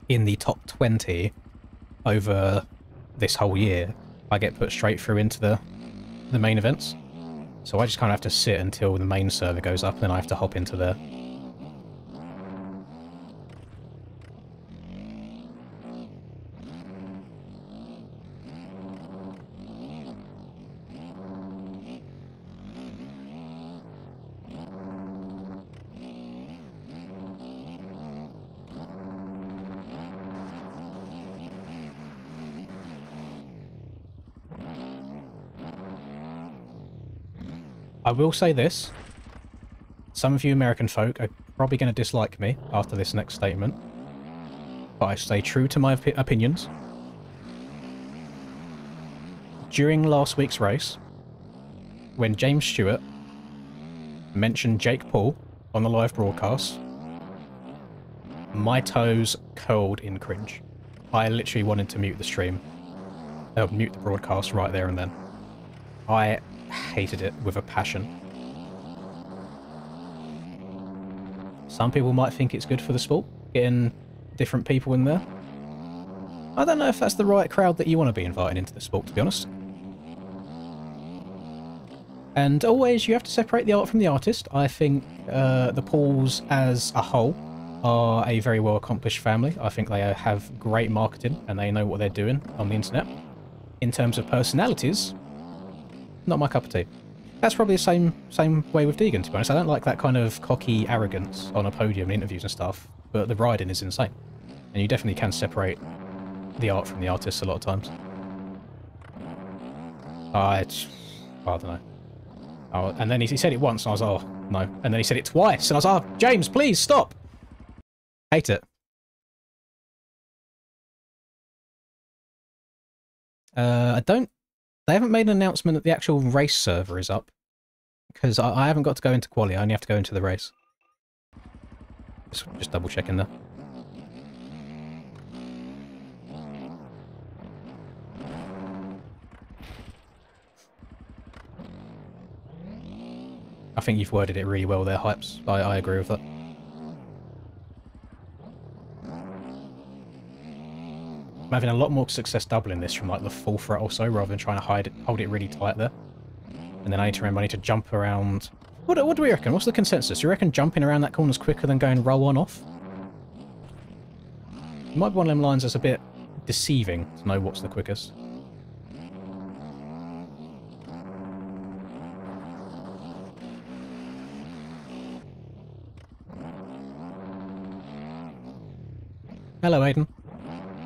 in the top 20 over this whole year, I get put straight through into the main events. So I just kind of have to sit until the main server goes up, and then I have to hop into there. I will say this. Some of you American folk are probably going to dislike me after this next statement, but I stay true to my opinions. During last week's race, when James Stewart mentioned Jake Paul on the live broadcast, my toes curled in cringe. I literally wanted to mute the stream. Mute the broadcast right there and then. I hated it with a passion. Some people might think it's good for the sport, getting different people in there. I don't know if that's the right crowd that you want to be inviting into the sport, to be honest. And always, you have to separate the art from the artist. I think the Pauls as a whole are a very well accomplished family. I think they have great marketing and they know what they're doing on the internet. In terms of personalities, not my cup of tea. That's probably the same way with Deegan, to be honest. I don't like that kind of cocky arrogance on a podium in interviews and stuff, but the riding is insane. And you definitely can separate the art from the artist a lot of times. I don't know. Oh, and then he said it once, and I was like, oh, no. And then he said it twice, and I was like, oh, James, please, stop! Hate it. I don't. They haven't made an announcement that the actual race server is up, because I haven't got to go into quali. I only have to go into the race. Just double checking there. I think you've worded it really well there, Hypes. I agree with that. I'm having a lot more success doubling this from like the full throttle so rather than trying to hold it really tight there. And then I need to remember I need to jump around. What do we reckon? What's the consensus? You reckon jumping around that corner's quicker than going roll on off? It might be one of them lines that's a bit deceiving to know what's the quickest. Hello, Aiden.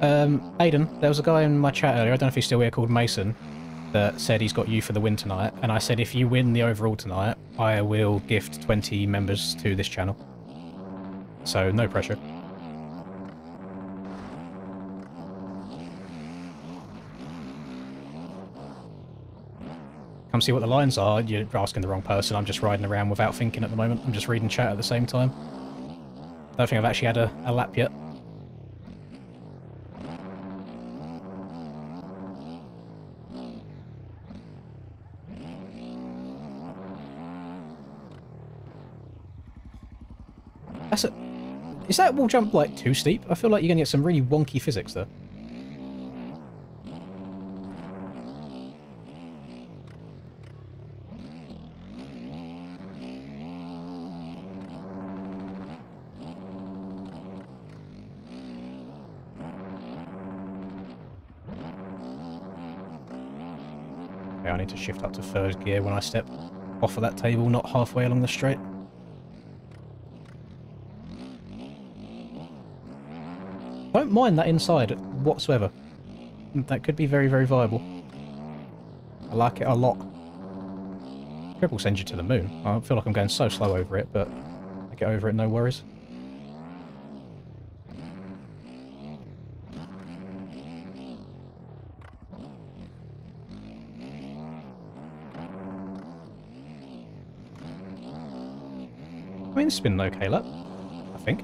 Aiden, there was a guy in my chat earlier, I don't know if he's still here, called Mason, that said he's got you for the win tonight, and I said if you win the overall tonight, I will gift 20 members to this channel. So, no pressure. Come see what the lines are. You're asking the wrong person. I'm just riding around without thinking at the moment. I'm just reading chat at the same time. Don't think I've actually had a lap yet. Is that wall jump, like, too steep? I feel like you're going to get some really wonky physics there. Okay, I need to shift up to third gear when I step off of that table, not halfway along the straight. Don't mind that inside whatsoever. That could be very, very viable. I like it a lot. Triple sends you to the moon. I feel like I'm going so slow over it, but I get over it, no worries. I mean, this has been an okay lap, I think.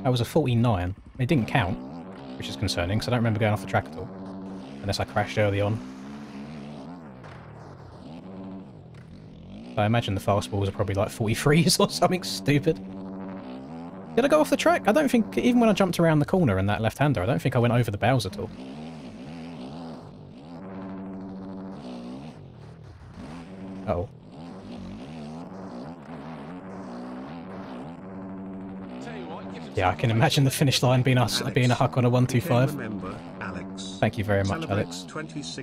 That was a 49. It didn't count, which is concerning, because I don't remember going off the track at all. Unless I crashed early on. I imagine the fastballs are probably like 43s or something stupid. Did I go off the track? I don't think, even when I jumped around the corner in that left-hander, I don't think I went over the bows at all. Uh-oh. Yeah, I can imagine the finish line being a huck on a 125. Thank you very much, Alex.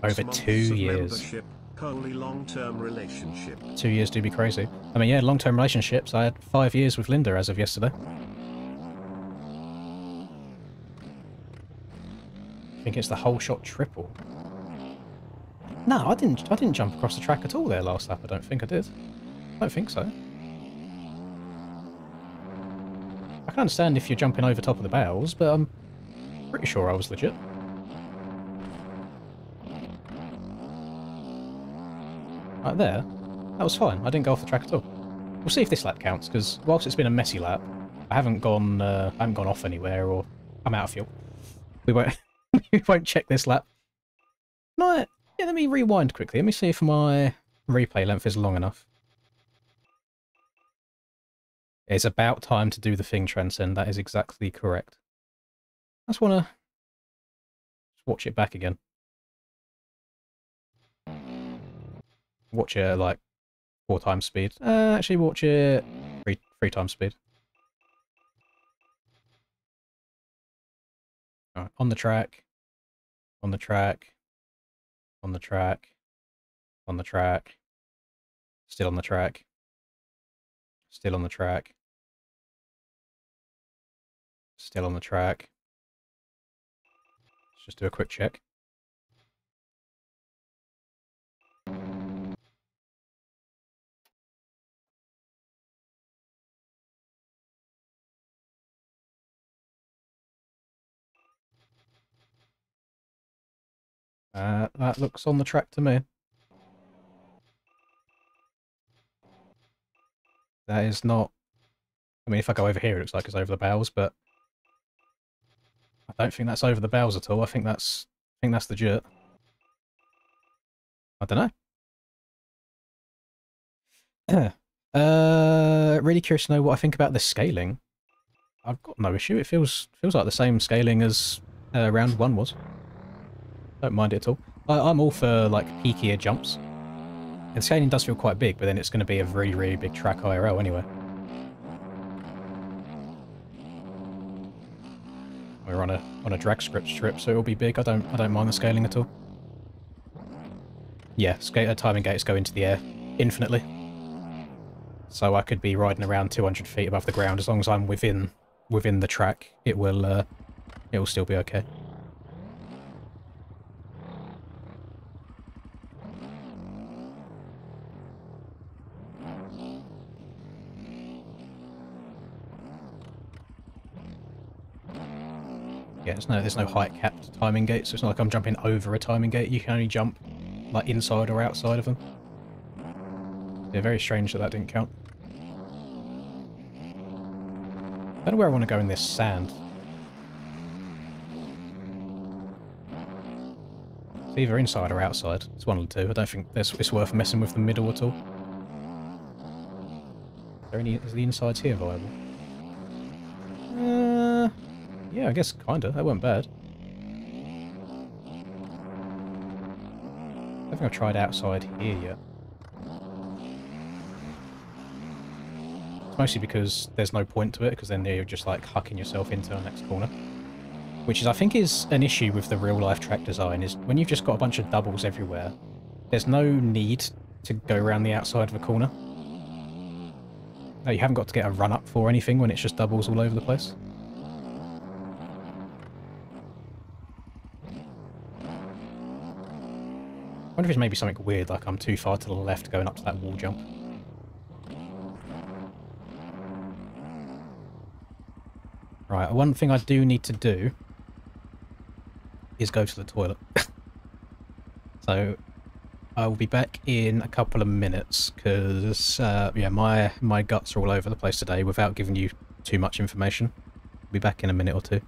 Over 2 years. Long-term relationship. 2 years do be crazy. I mean, yeah, long-term relationships. I had 5 years with Linda as of yesterday. I think it's the whole shot triple. No, I didn't jump across the track at all there last lap. I don't think I did. I don't think so. I can understand if you're jumping over top of the bales, but I'm pretty sure I was legit. Right there, that was fine. I didn't go off the track at all. We'll see if this lap counts, because whilst it's been a messy lap, I haven't gone off anywhere, or I'm out of fuel. We won't we won't check this lap. No, yeah, let me rewind quickly. Let me see if my replay length is long enough. It's about time to do the thing, Transcend. That is exactly correct. I just want to watch it back again. Watch it at like 4 times speed. Actually, watch it 3 times speed. All right, on the track. On the track. On the track. On the track. Still on the track. Still on the track. Still on the track. Let's just do a quick check. That looks on the track to me. That is not... I mean, if I go over here, it looks like it's over the bows, but I don't think that's over the bows at all. I think that's the dirt. I don't know. Really curious to know what I think about the scaling. I've got no issue. It feels like the same scaling as round 1 was. Don't mind it at all. I'm all for like peakier jumps. And scaling does feel quite big, but then it's going to be a really, really big track IRL anyway. We're on a drag script strip, so it'll be big. I don't mind the scaling at all. Yeah, timing gates go into the air infinitely. So I could be riding around 200 feet above the ground as long as I'm within the track. It will still be okay. Yeah, there's no height capped timing gate, so it's not like I'm jumping over a timing gate. You can only jump like inside or outside of them. Yeah, very strange that didn't count. I don't know where I want to go in this sand. It's either inside or outside. It's one of the two. I don't think it's worth messing with the middle at all. Is the insides here viable? Yeah, I guess kinda. That weren't bad. I don't think I've tried outside here yet. It's mostly because there's no point to it, because then you're just like hucking yourself into the next corner. Which I think is an issue with the real-life track design, is when you've just got a bunch of doubles everywhere, there's no need to go around the outside of a corner. No, you haven't got to get a run-up for anything when it's just doubles all over the place. I wonder if it's maybe something weird, like I'm too far to the left going up to that wall jump. Right, one thing I do need to do is go to the toilet. So I will be back in a couple of minutes, because yeah, my guts are all over the place today without giving you too much information. I'll be back in a minute or two.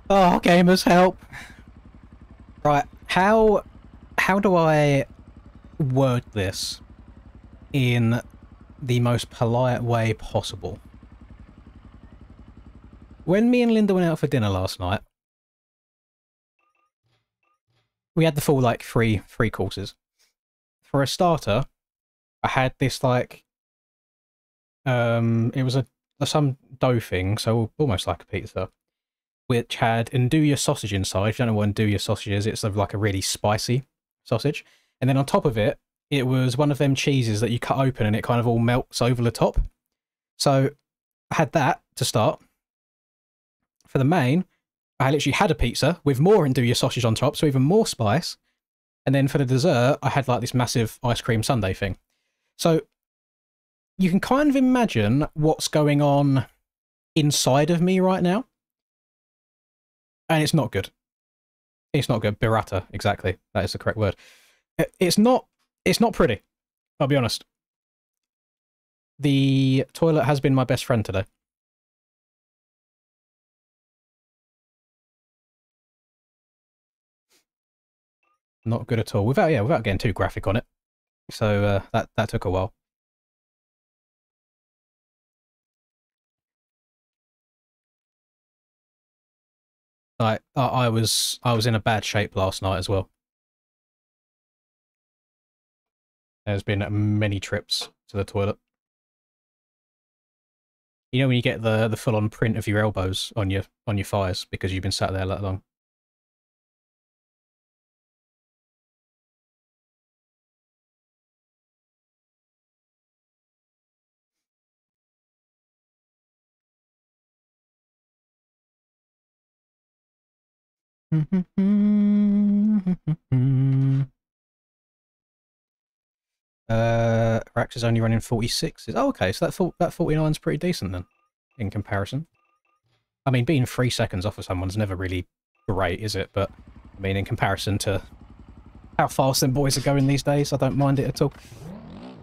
Oh, gamers, help! Right, how do I word this in the most polite way possible? When me and Linda went out for dinner last night, we had the full, like, three courses. For a starter, I had this, like, it was some dough thing, so almost like a pizza, which had andouille sausage inside. If you don't know what andouille sausage is, it's like a really spicy sausage. And then on top of it, it was one of them cheeses that you cut open and it kind of all melts over the top. So I had that to start. For the main, I literally had a pizza with more andouille sausage on top, so even more spice. And then for the dessert, I had like this massive ice cream sundae thing. So you can kind of imagine what's going on inside of me right now. And it's not good. It's not good. Burrata, exactly. That is the correct word. It's not pretty. I'll be honest. The toilet has been my best friend today. Not good at all. Without getting too graphic on it. So that took a while. I was in a bad shape last night as well. There's been many trips to the toilet. You know when you get the full on print of your elbows on your thighs because you've been sat there that long. Rax is only running 46. Oh, okay, so that 49 is pretty decent then, in comparison. I mean, being 3 seconds off of someone's never really great, is it? But, I mean, in comparison to how fast them boys are going these days, I don't mind it at all.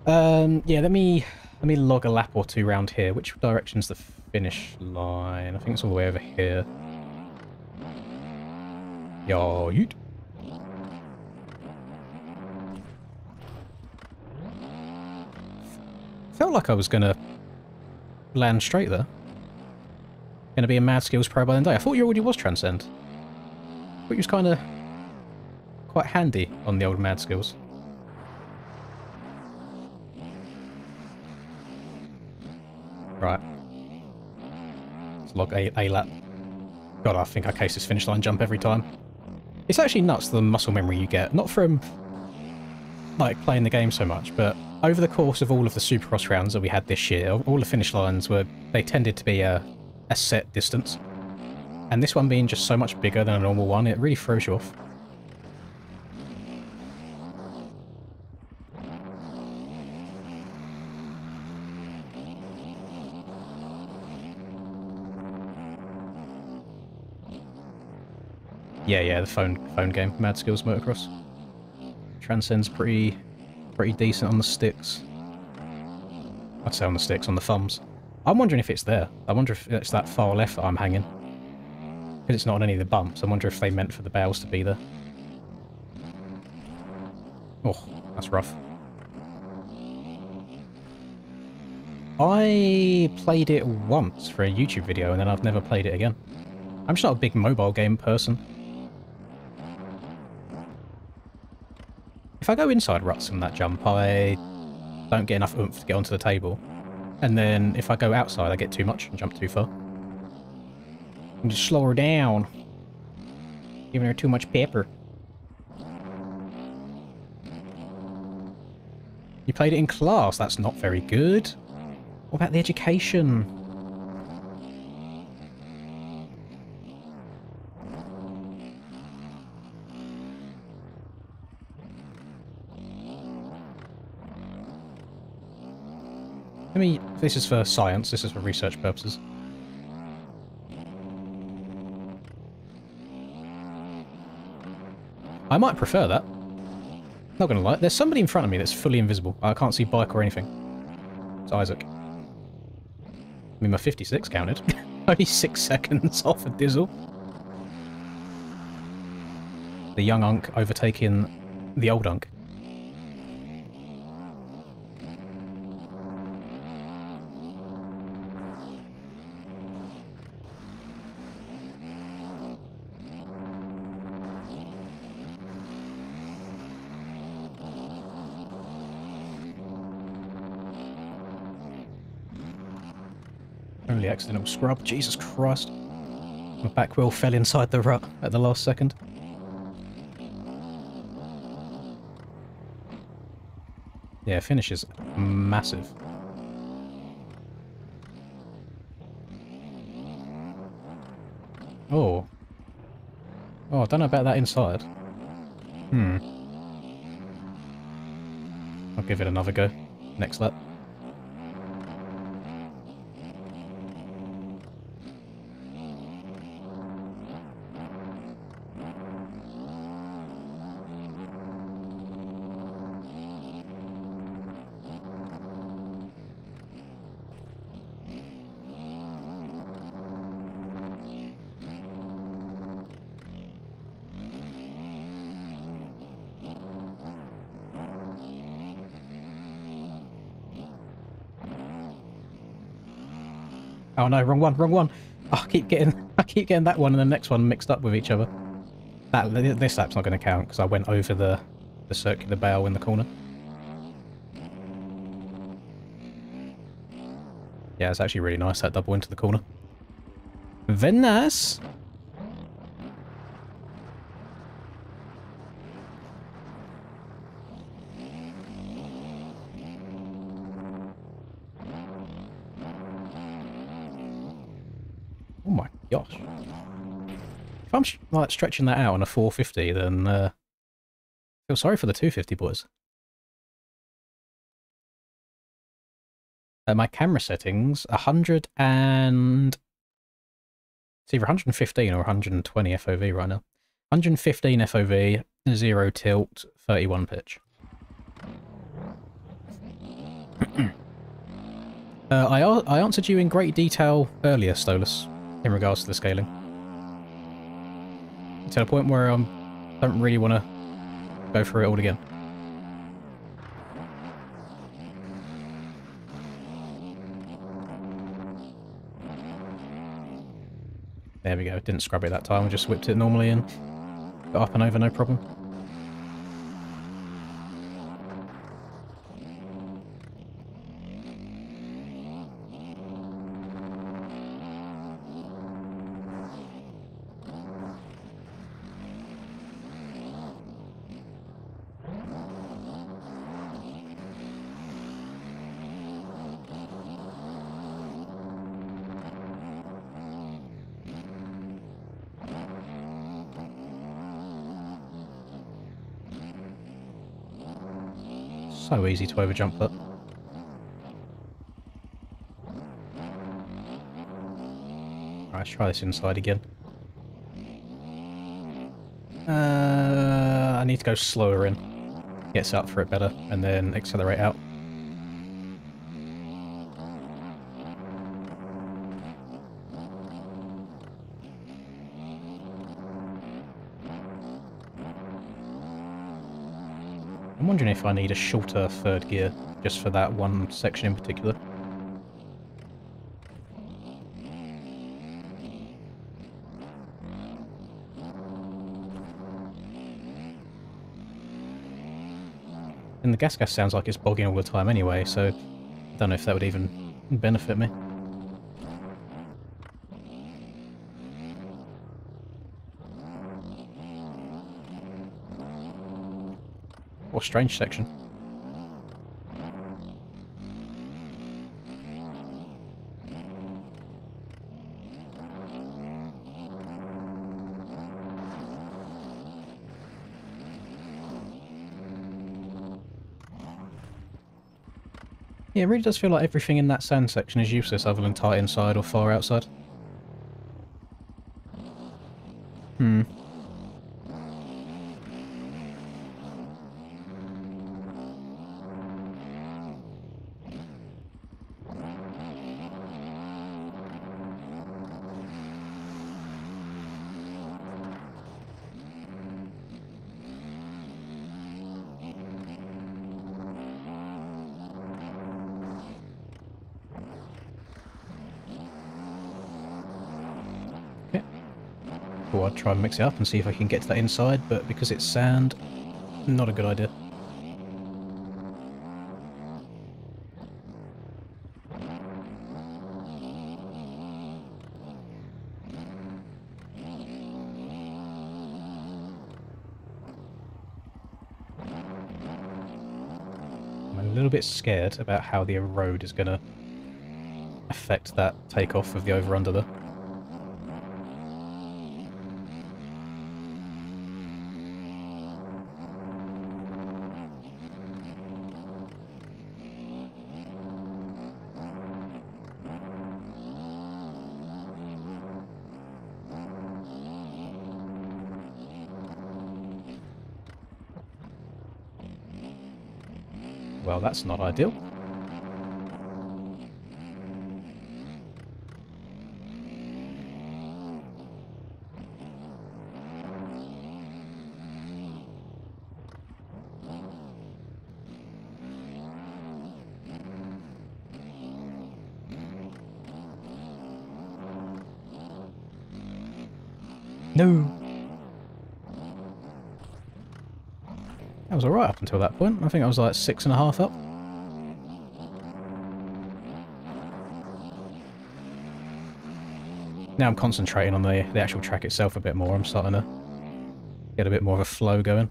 Yeah, let me log a lap or two round here. Which direction's the finish line? I think it's all the way over here. Yo, yoot. Felt like I was gonna land straight there. Gonna be a Mad Skills Pro by the end of the day. I thought you already was Transcend. I thought you was kind of quite handy on the old Mad Skills. Right. Let's log a lap. God, I think I case this finish line jump every time. It's actually nuts, the muscle memory you get. Not from, like, playing the game so much, but over the course of all of the Supercross rounds that we had this year, all the finish lines they tended to be a set distance. And this one being just so much bigger than a normal one, it really throws you off. Yeah, the phone game, Mad Skills Motocross. Transcend's pretty decent on the sticks. I'd say on the sticks, on the thumbs. I'm wondering if it's there. I wonder if it's that far left that I'm hanging. Because it's not on any of the bumps. I wonder if they meant for the bales to be there. Oh, that's rough. I played it once for a YouTube video and then I've never played it again. I'm just not a big mobile game person. If I go inside ruts from that jump, I don't get enough oomph to get onto the table. And then if I go outside, I get too much and jump too far. And just slow her down. Giving her too much pepper. You played it in class. That's not very good. What about the education? This is for science, this is for research purposes. I might prefer that. Not gonna lie, there's somebody in front of me that's fully invisible. I can't see bike or anything. It's Isaac. I mean, my 56 counted. Only 6 seconds off of Dizzle. The young Unk overtaking the old Unk. Only accidental scrub, Jesus Christ. My back wheel fell inside the rut at the last second. Yeah, finish is massive. Oh. Oh, I don't know about that inside. I'll give it another go. Next lap. Oh no, wrong one, wrong one. Oh, I keep getting that one and the next one mixed up with each other. This lap's not going to count because I went over the circular bale in the corner. Yeah, it's actually really nice, that double into the corner. Very nice. Oh my gosh. If I'm like stretching that out on a 450, then I feel sorry for the 250 boys. My camera settings, 100 and... It's either 115 or 120 FOV right now. 115 FOV, 0 tilt, 31 pitch. I answered you in great detail earlier, Stolas, in regards to the scaling. To the point where I don't really want to go through it all again. There we go, didn't scrub it that time, I just whipped it normally and got up and over no problem. So easy to overjump that. Alright, let's try this inside again. I need to go slower in. Get set up for it better, and then accelerate out. I'm wondering if I need a shorter third gear, just for that one section in particular. And the gas sounds like it's bogging all the time anyway, so I don't know if that would even benefit me. Or strange section. Yeah, it really does feel like everything in that sand section is useless other than tight inside or far outside. Or I'd try and mix it up and see if I can get to that inside, but because it's sand, not a good idea. I'm a little bit scared about how the road is going to affect that takeoff of the over-under there. Well, that's not ideal. No! That was alright up until that point. I think I was like 6.5 up. Now I'm concentrating on the actual track itself a bit more. I'm starting to get a bit more of a flow going.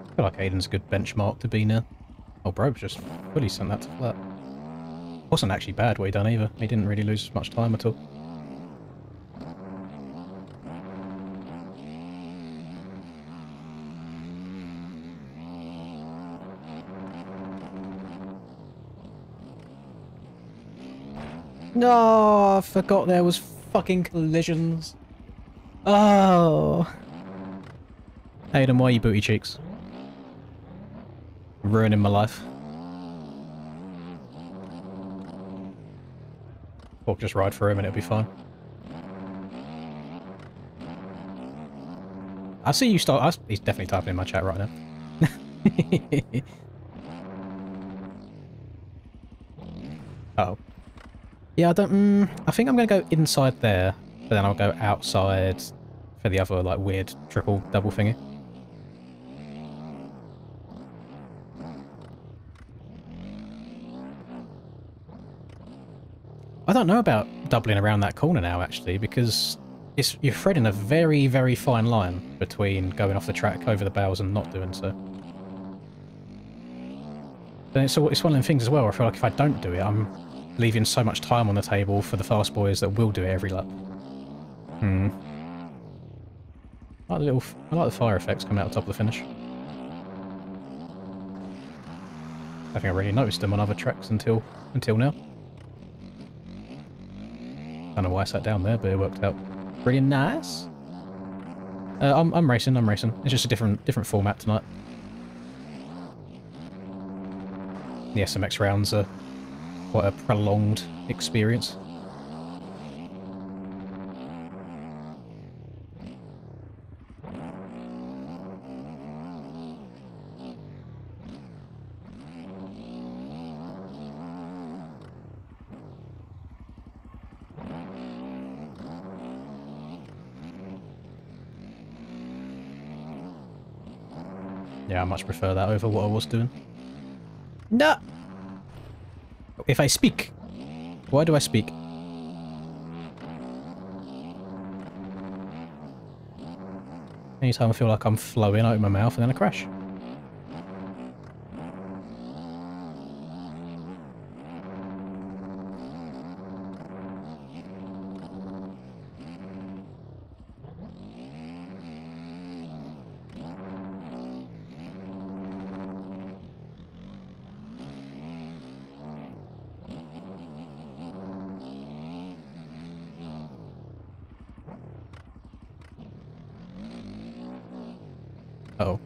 I feel like Aiden's a good benchmark to be near. Oh, Brobe's just fully sent that to flat. Wasn't actually bad what he done either. He didn't really lose much time at all. No, I forgot there was fucking collisions. Oh. Aiden, why are you booty cheeks? Ruining my life. Or just ride for him and it'll be fine. I see you start. He's definitely typing in my chat right now. Uh oh. Yeah, I don't. I think I'm going to go inside there, but then I'll go outside for the other, like, weird triple double thingy. I don't know about doubling around that corner now, actually, because you're threading a very, very fine line between going off the track over the bows and not doing so. But it's one of them things as well, I feel like if I don't do it, I'm leaving so much time on the table for the fast boys that will do it every lap. I like the fire effects coming out the top of the finish. I think I really noticed them on other tracks until now. I don't know why I sat down there, but it worked out pretty nice. I'm racing. It's just a different format tonight. The SMX rounds are quite a prolonged experience. Yeah, I much prefer that over what I was doing. No! If I speak. Why do I speak? Anytime I feel like I'm flowing, I open my mouth and then I crash. Uh-oh.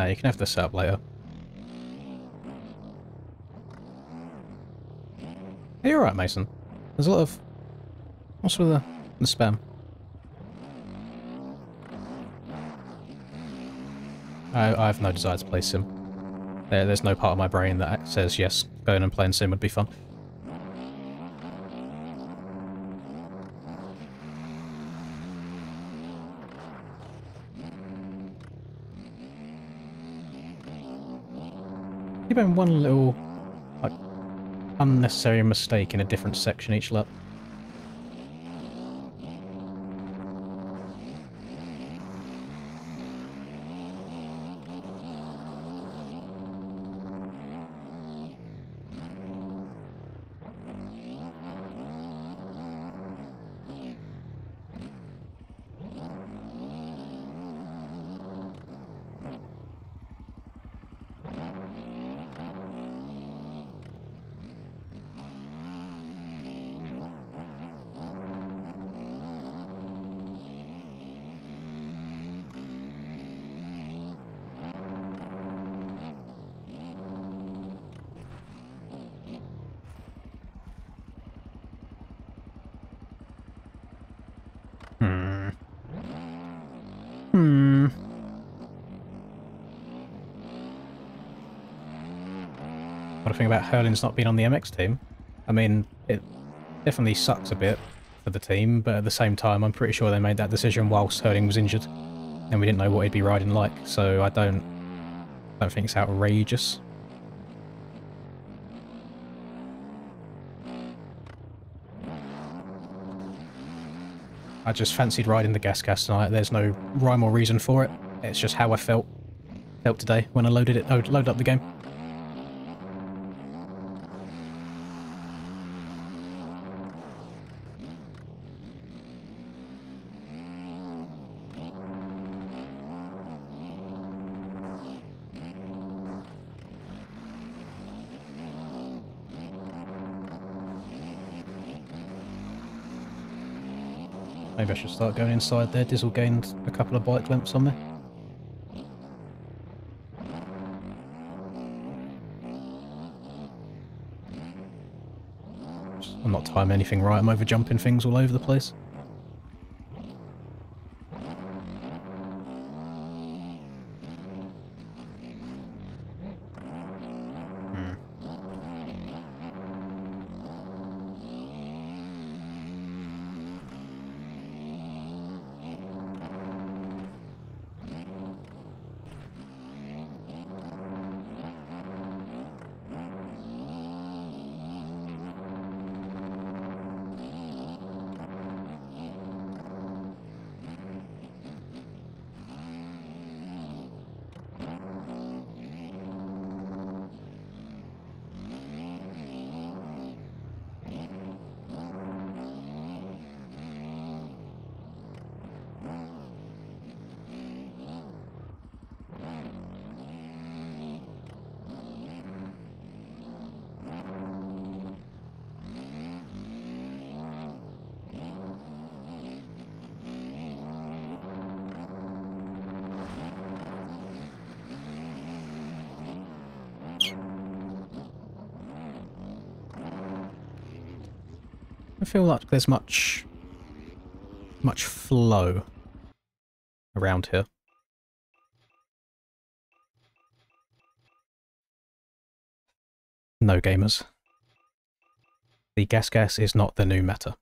You can have this set up later. Hey, you're right, Mason. There's a lot of... What's with the spam? I have no desire to play Sim. There's no part of my brain that says, yes, going and playing Sim would be fun. You've been one little, like, unnecessary mistake in a different section each lap. What I think about Hurlin's not being on the MX team. I mean, it definitely sucks a bit for the team, but at the same time, I'm pretty sure they made that decision whilst Hurling was injured, and we didn't know what he'd be riding like, so I don't think it's outrageous. I just fancied riding the Gas Gas tonight. There's no rhyme or reason for it. It's just how I felt today when I loaded up the game. Maybe I should start going inside there. Dizzle gained a couple of bike lengths on me. I'm not timing anything right. I'm over jumping things all over the place. I feel like there's much flow around here. No, gamers. The Gas Gas is not the new meta.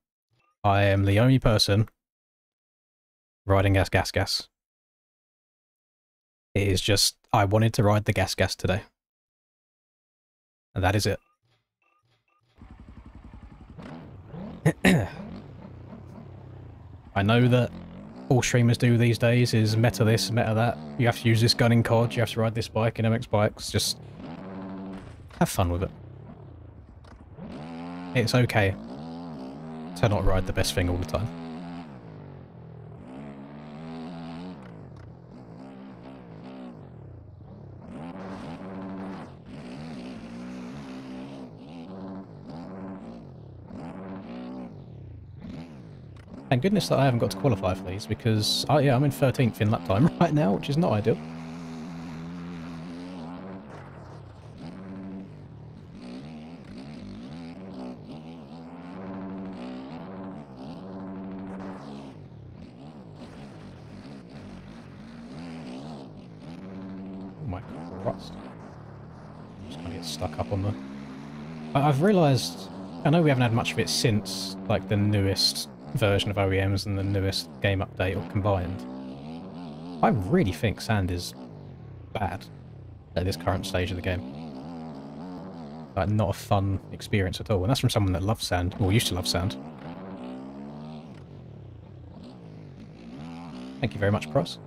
I am the only person riding Gas Gas. It is just, I wanted to ride the Gas Gas today. And that is it. I know that all streamers do these days is meta this, meta that. You have to use this gun in COD, you have to ride this bike in MX Bikes. Just have fun with it. It's okay to not ride the best thing all the time. Thank goodness that I haven't got to qualify for these, because, yeah, I'm in 13th in lap time right now, which is not ideal. Oh my Christ. I'm just going to get stuck up on the... I've realised... I know we haven't had much of it since, like, the newest version of OEMs and the newest game update or combined. I really think sand is bad at this current stage of the game. Like, not a fun experience at all. And that's from someone that loves sand, or used to love sand. Thank you very much, Price.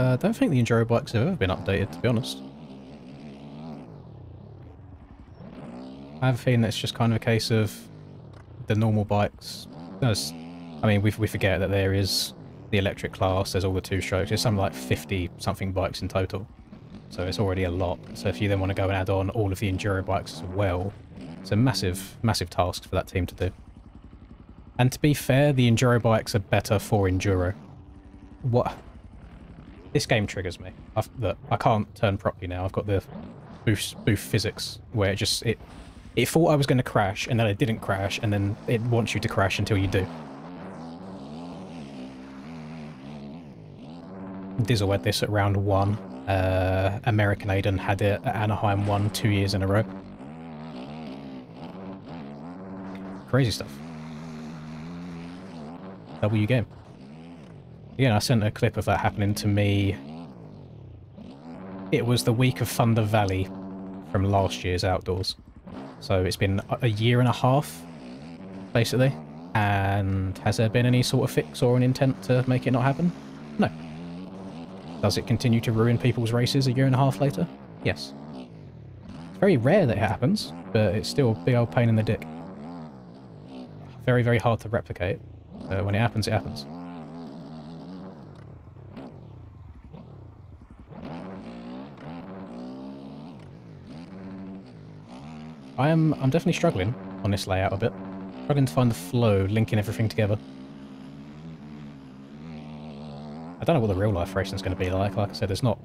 I don't think the Enduro bikes have ever been updated, to be honest. I have a feeling that it's just kind of a case of the normal bikes. I mean, we forget that there is the electric class, there's all the two-strokes, there's something like 50-something bikes in total. So it's already a lot. So if you then want to go and add on all of the Enduro bikes as well, it's a massive, massive task for that team to do. And to be fair, the Enduro bikes are better for Enduro. What? This game triggers me. Look, I can't turn properly now. I've got the boost physics where it thought I was going to crash, and then it didn't crash, and then it wants you to crash until you do. Dizzle had this at round 1. American Aiden had it at Anaheim 1 2 years in a row. Crazy stuff. W game. Yeah, I sent a clip of that happening to me. It was the week of Thunder Valley from last year's Outdoors. So it's been a year and a half, basically. And has there been any sort of fix or an intent to make it not happen? No. Does it continue to ruin people's races a year and a half later? Yes. It's very rare that it happens, but it's still a big old pain in the dick. Very, very hard to replicate. When it happens, it happens. I'm definitely struggling on this layout a bit. Struggling to find the flow, linking everything together. I don't know what the real life racing is going to be like. Like I said, there's not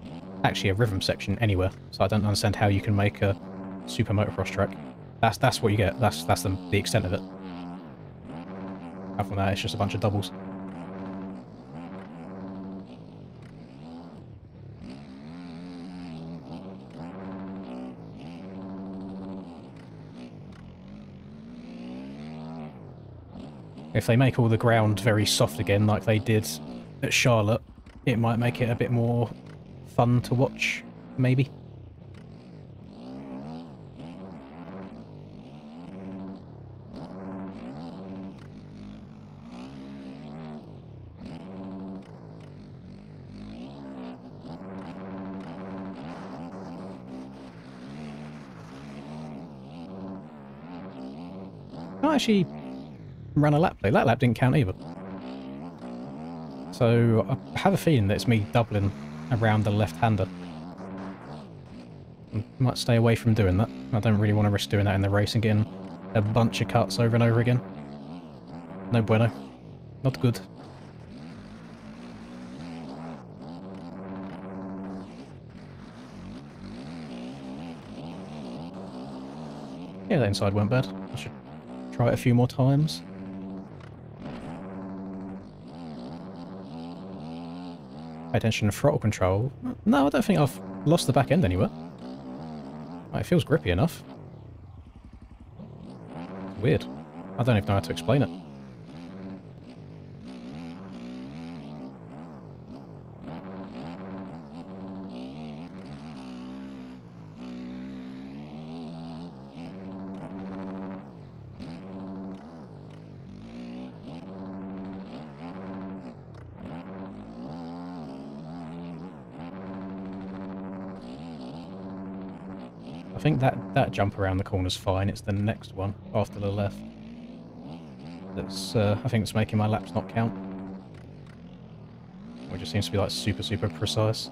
actually a rhythm section anywhere, so I don't understand how you can make a super motocross track. That's what you get. That's the extent of it. Apart from that, it's just a bunch of doubles. If they make all the ground very soft again, like they did at Charlotte, it might make it a bit more fun to watch, maybe. I actually ran a lap play. That lap didn't count either. So I have a feeling that it's me doubling around the left-hander. I might stay away from doing that. I don't really want to risk doing that in the race and getting a bunch of cuts over and over again. No bueno. Not good. Yeah, that inside weren't bad. I should try it a few more times. Pay attention to throttle control. No, I don't think I've lost the back end anywhere. It feels grippy enough. Weird. I don't even know how to explain it. think that jump around the corner's fine. It's the next one after the left that's I think it's making my laps not count. It just seems to be like super precise.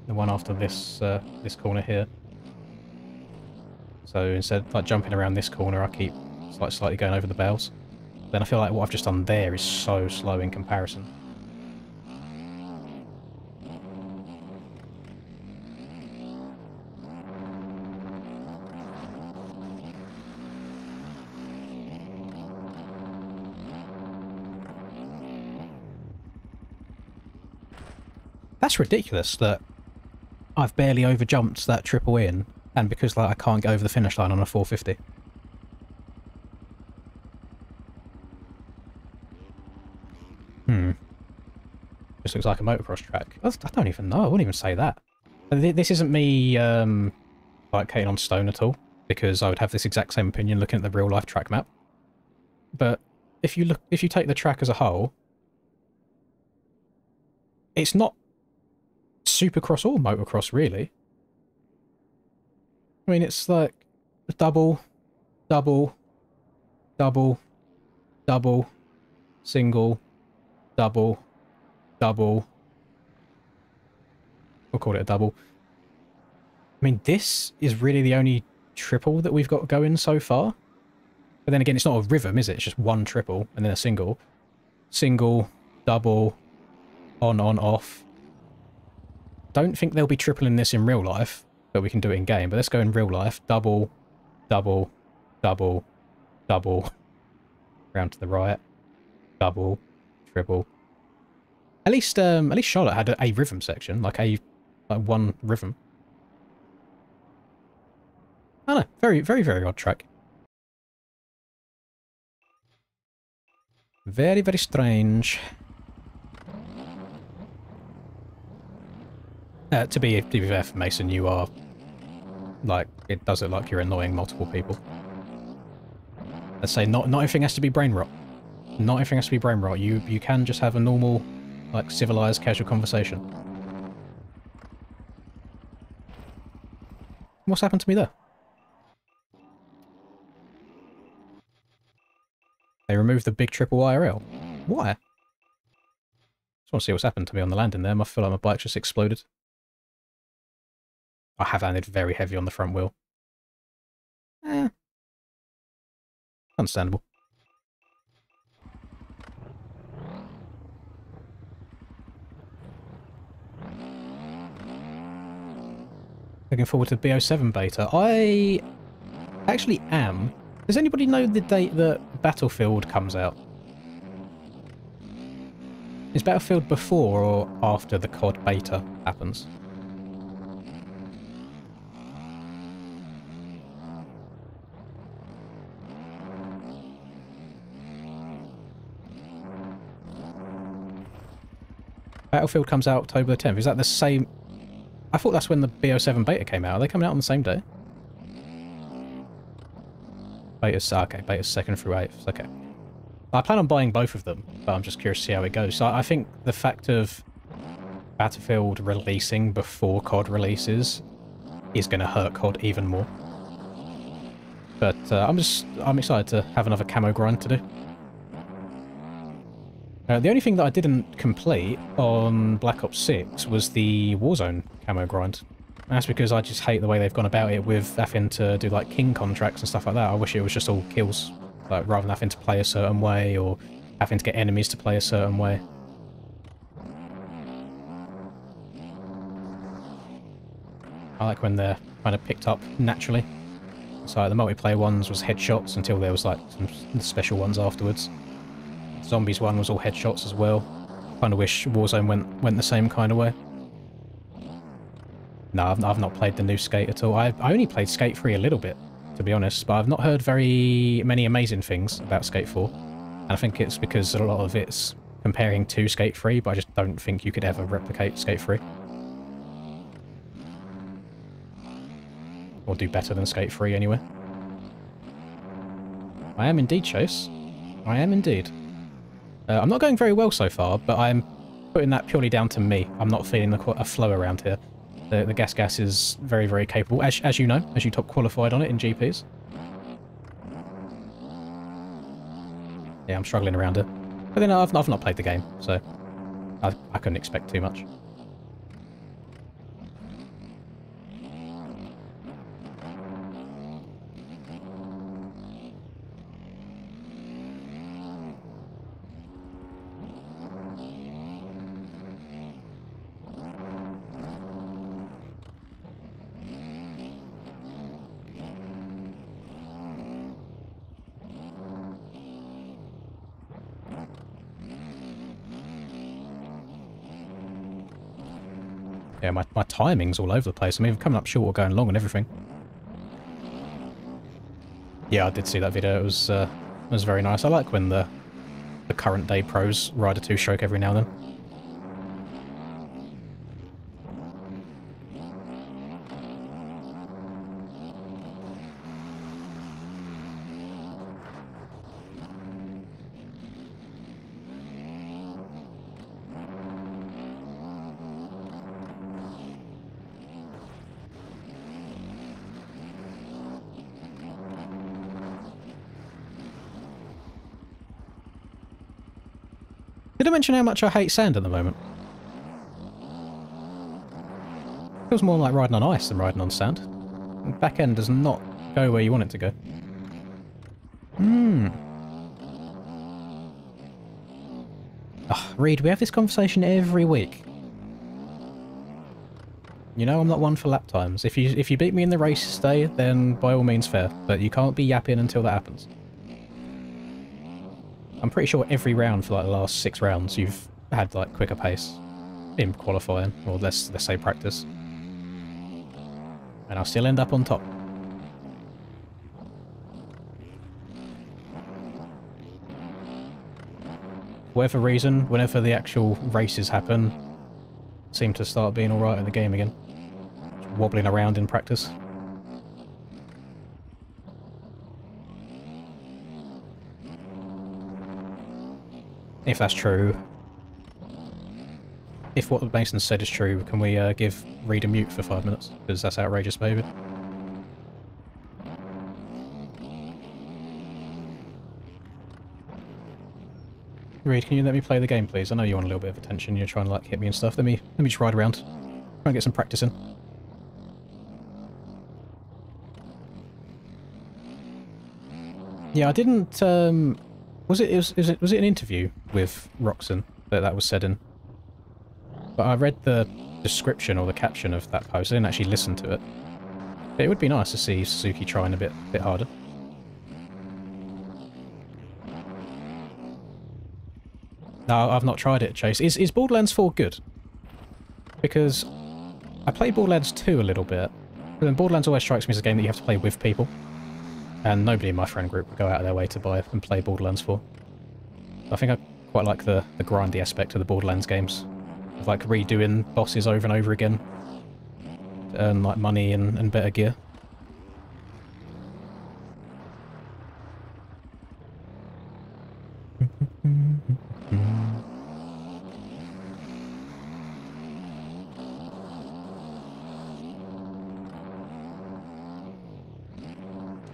The one after this this corner here. So instead of like jumping around this corner, I keep slightly going over the bales. Then I feel like what I've just done there is so slow in comparison. That's ridiculous that I've barely overjumped that triple in, and because like I can't get over the finish line on a 450. This looks like a motocross track. I don't even know. I wouldn't even say that. This isn't me like hating on Stone at all, because I would have this exact same opinion looking at the real life track map. But if you take the track as a whole, it's not Supercross or motocross really. I mean, it's like double, double, double, double, single, double, double. We'll call it a double. I mean, this is really the only triple that we've got going so far. But then again, it's not a rhythm, is it? It's just one triple and then a single. Single, double, on, off. Don't think they'll be tripling this in real life, but we can do it in game. But let's go in real life. Double, double, double, double. Round to the right. Double, triple. At least Charlotte had a rhythm section, like one rhythm. I don't know, very odd track. Very strange. To be fair for Mason, you are like, it does look like you're annoying multiple people. Let's say not everything has to be brain rot. Not everything has to be brain rot. You can just have a normal, like, civilized, casual conversation. What's happened to me there? They removed the big triple IRL. Why? Just want to see what's happened to me on the landing there. I feel like my bike just exploded. I have landed very heavy on the front wheel. Understandable. Looking forward to BO7 beta. I actually am. Does anybody know the date that Battlefield comes out? Is Battlefield before or after the COD beta happens? Battlefield comes out October 10th. Is that the same? I thought that's when the BO7 beta came out. Are they coming out on the same day? Beta's, okay, beta's 2nd through 8th. Okay. I plan on buying both of them, but I'm just curious to see how it goes. So I think the fact of Battlefield releasing before COD releases is going to hurt COD even more. But I'm excited to have another camo grind to do. The only thing that I didn't complete on Black Ops 6 was the Warzone camo grind. And that's because I just hate the way they've gone about it with having to do like king contracts and stuff like that. I wish it was just all kills, like rather than having to play a certain way or having to get enemies to play a certain way. I like when they're kind of picked up naturally. So the multiplayer ones was headshots until there was like some special ones afterwards. Zombies one was all headshots as well. Kind of wish Warzone went the same kind of way. No, I've not played the new Skate at all. I only played Skate 3 a little bit, to be honest, but I've not heard very many amazing things about Skate 4. And I think it's because a lot of it's comparing to Skate 3, but I just don't think you could ever replicate Skate 3. Or do better than Skate 3 anyway. I am indeed, Chase. I am indeed. I'm not going very well so far, but I'm putting that purely down to me. I'm not feeling a flow around here. The gas is very, very capable, as you know, as you top qualified on it in GPs. Yeah, I'm struggling around it. But then I've not played the game, so I couldn't expect too much. Yeah, my timing's all over the place. I mean, coming up short or going long and everything. Yeah, I did see that video. It was very nice. I like when the current day pros ride a two-stroke every now and then. Did I mention how much I hate sand at the moment? Feels more like riding on ice than riding on sand. The back end does not go where you want it to go. Oh, Reed, we have this conversation every week. You know I'm not one for lap times. If you beat me in the race today, then by all means fair. But you can't be yapping until that happens. I'm pretty sure every round for like the last 6 rounds you've had like quicker pace in qualifying, or let's say practice. And I'll still end up on top. For whatever reason, whenever the actual races happen, I seem to start being alright at the game again. Just wobbling around in practice. If that's true, if what Mason said is true, can we give Reed a mute for 5 minutes? Because that's outrageous behaviour. Reed, can you let me play the game, please? I know you want a little bit of attention. You're trying to like hit me and stuff. Let me just ride around. Try and get some practice in. Yeah, I didn't. Was it an interview with Roxon that was said in? But I read the description or the caption of that post. I didn't actually listen to it. But it would be nice to see Suzuki trying a bit harder. No, I've not tried it, Chase. Is Borderlands 4 good? Because I played Borderlands 2 a little bit, but then Borderlands always strikes me as a game that you have to play with people. And nobody in my friend group would go out of their way to buy and play Borderlands 4. I think I quite like the grindy aspect of the Borderlands games. Of like redoing bosses over and over again to earn like money and better gear.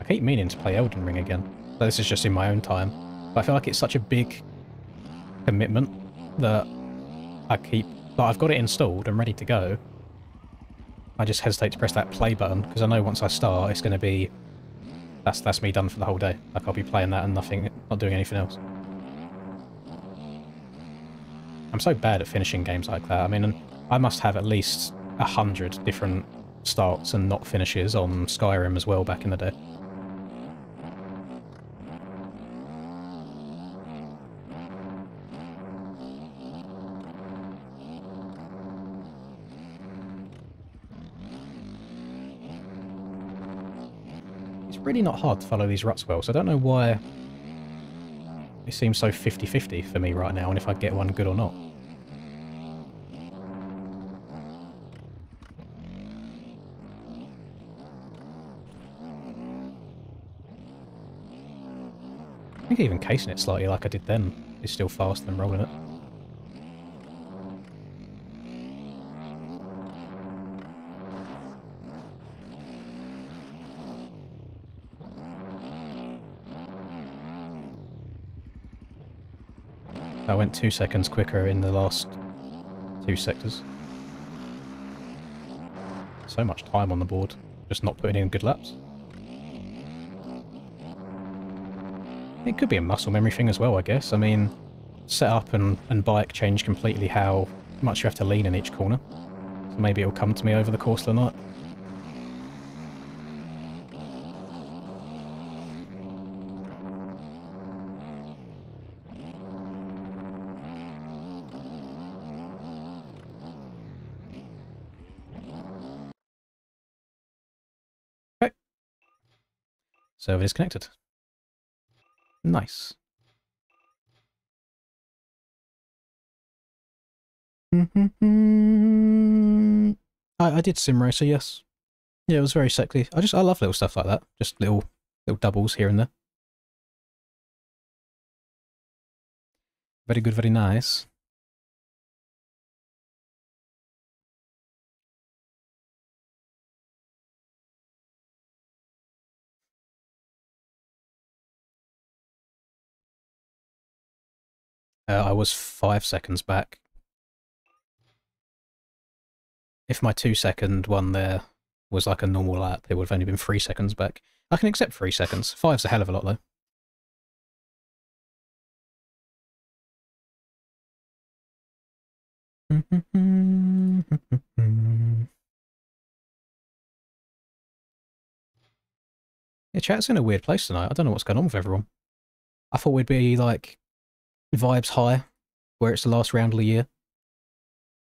I keep meaning to play Elden Ring again, but this is just in my own time. But I feel like it's such a big commitment that I've got it installed and ready to go. I just hesitate to press that play button because I know once I start, it's going to be that's me done for the whole day. Like I'll be playing that and not doing anything else. I'm so bad at finishing games like that. I mean, I must have at least 100 different starts and not finishes on Skyrim as well back in the day. Really not hard to follow these ruts well, so I don't know why it seems so 50-50 for me right now, and if I get one good or not. I think even casing it slightly like I did then is still faster than rolling it. I went 2 seconds quicker in the last 2 sectors. So much time on the board, just not putting in good laps. It could be a muscle memory thing as well, I guess. I mean, setup and bike change completely how much you have to lean in each corner. So maybe it'll come to me over the course of the night. Okay. Server disconnected. Nice. I did sim racer, yes. Yeah, it was very sexy. I love little stuff like that. Just little doubles here and there. Very good, very nice. I was 5 seconds back. If my 2-second one there was like a normal lap, it would have only been 3 seconds back. I can accept 3 seconds. 5's a hell of a lot, though. Yeah, chat's in a weird place tonight. I don't know what's going on with everyone. I thought we'd be, like, vibes high, where it's the last round of the year.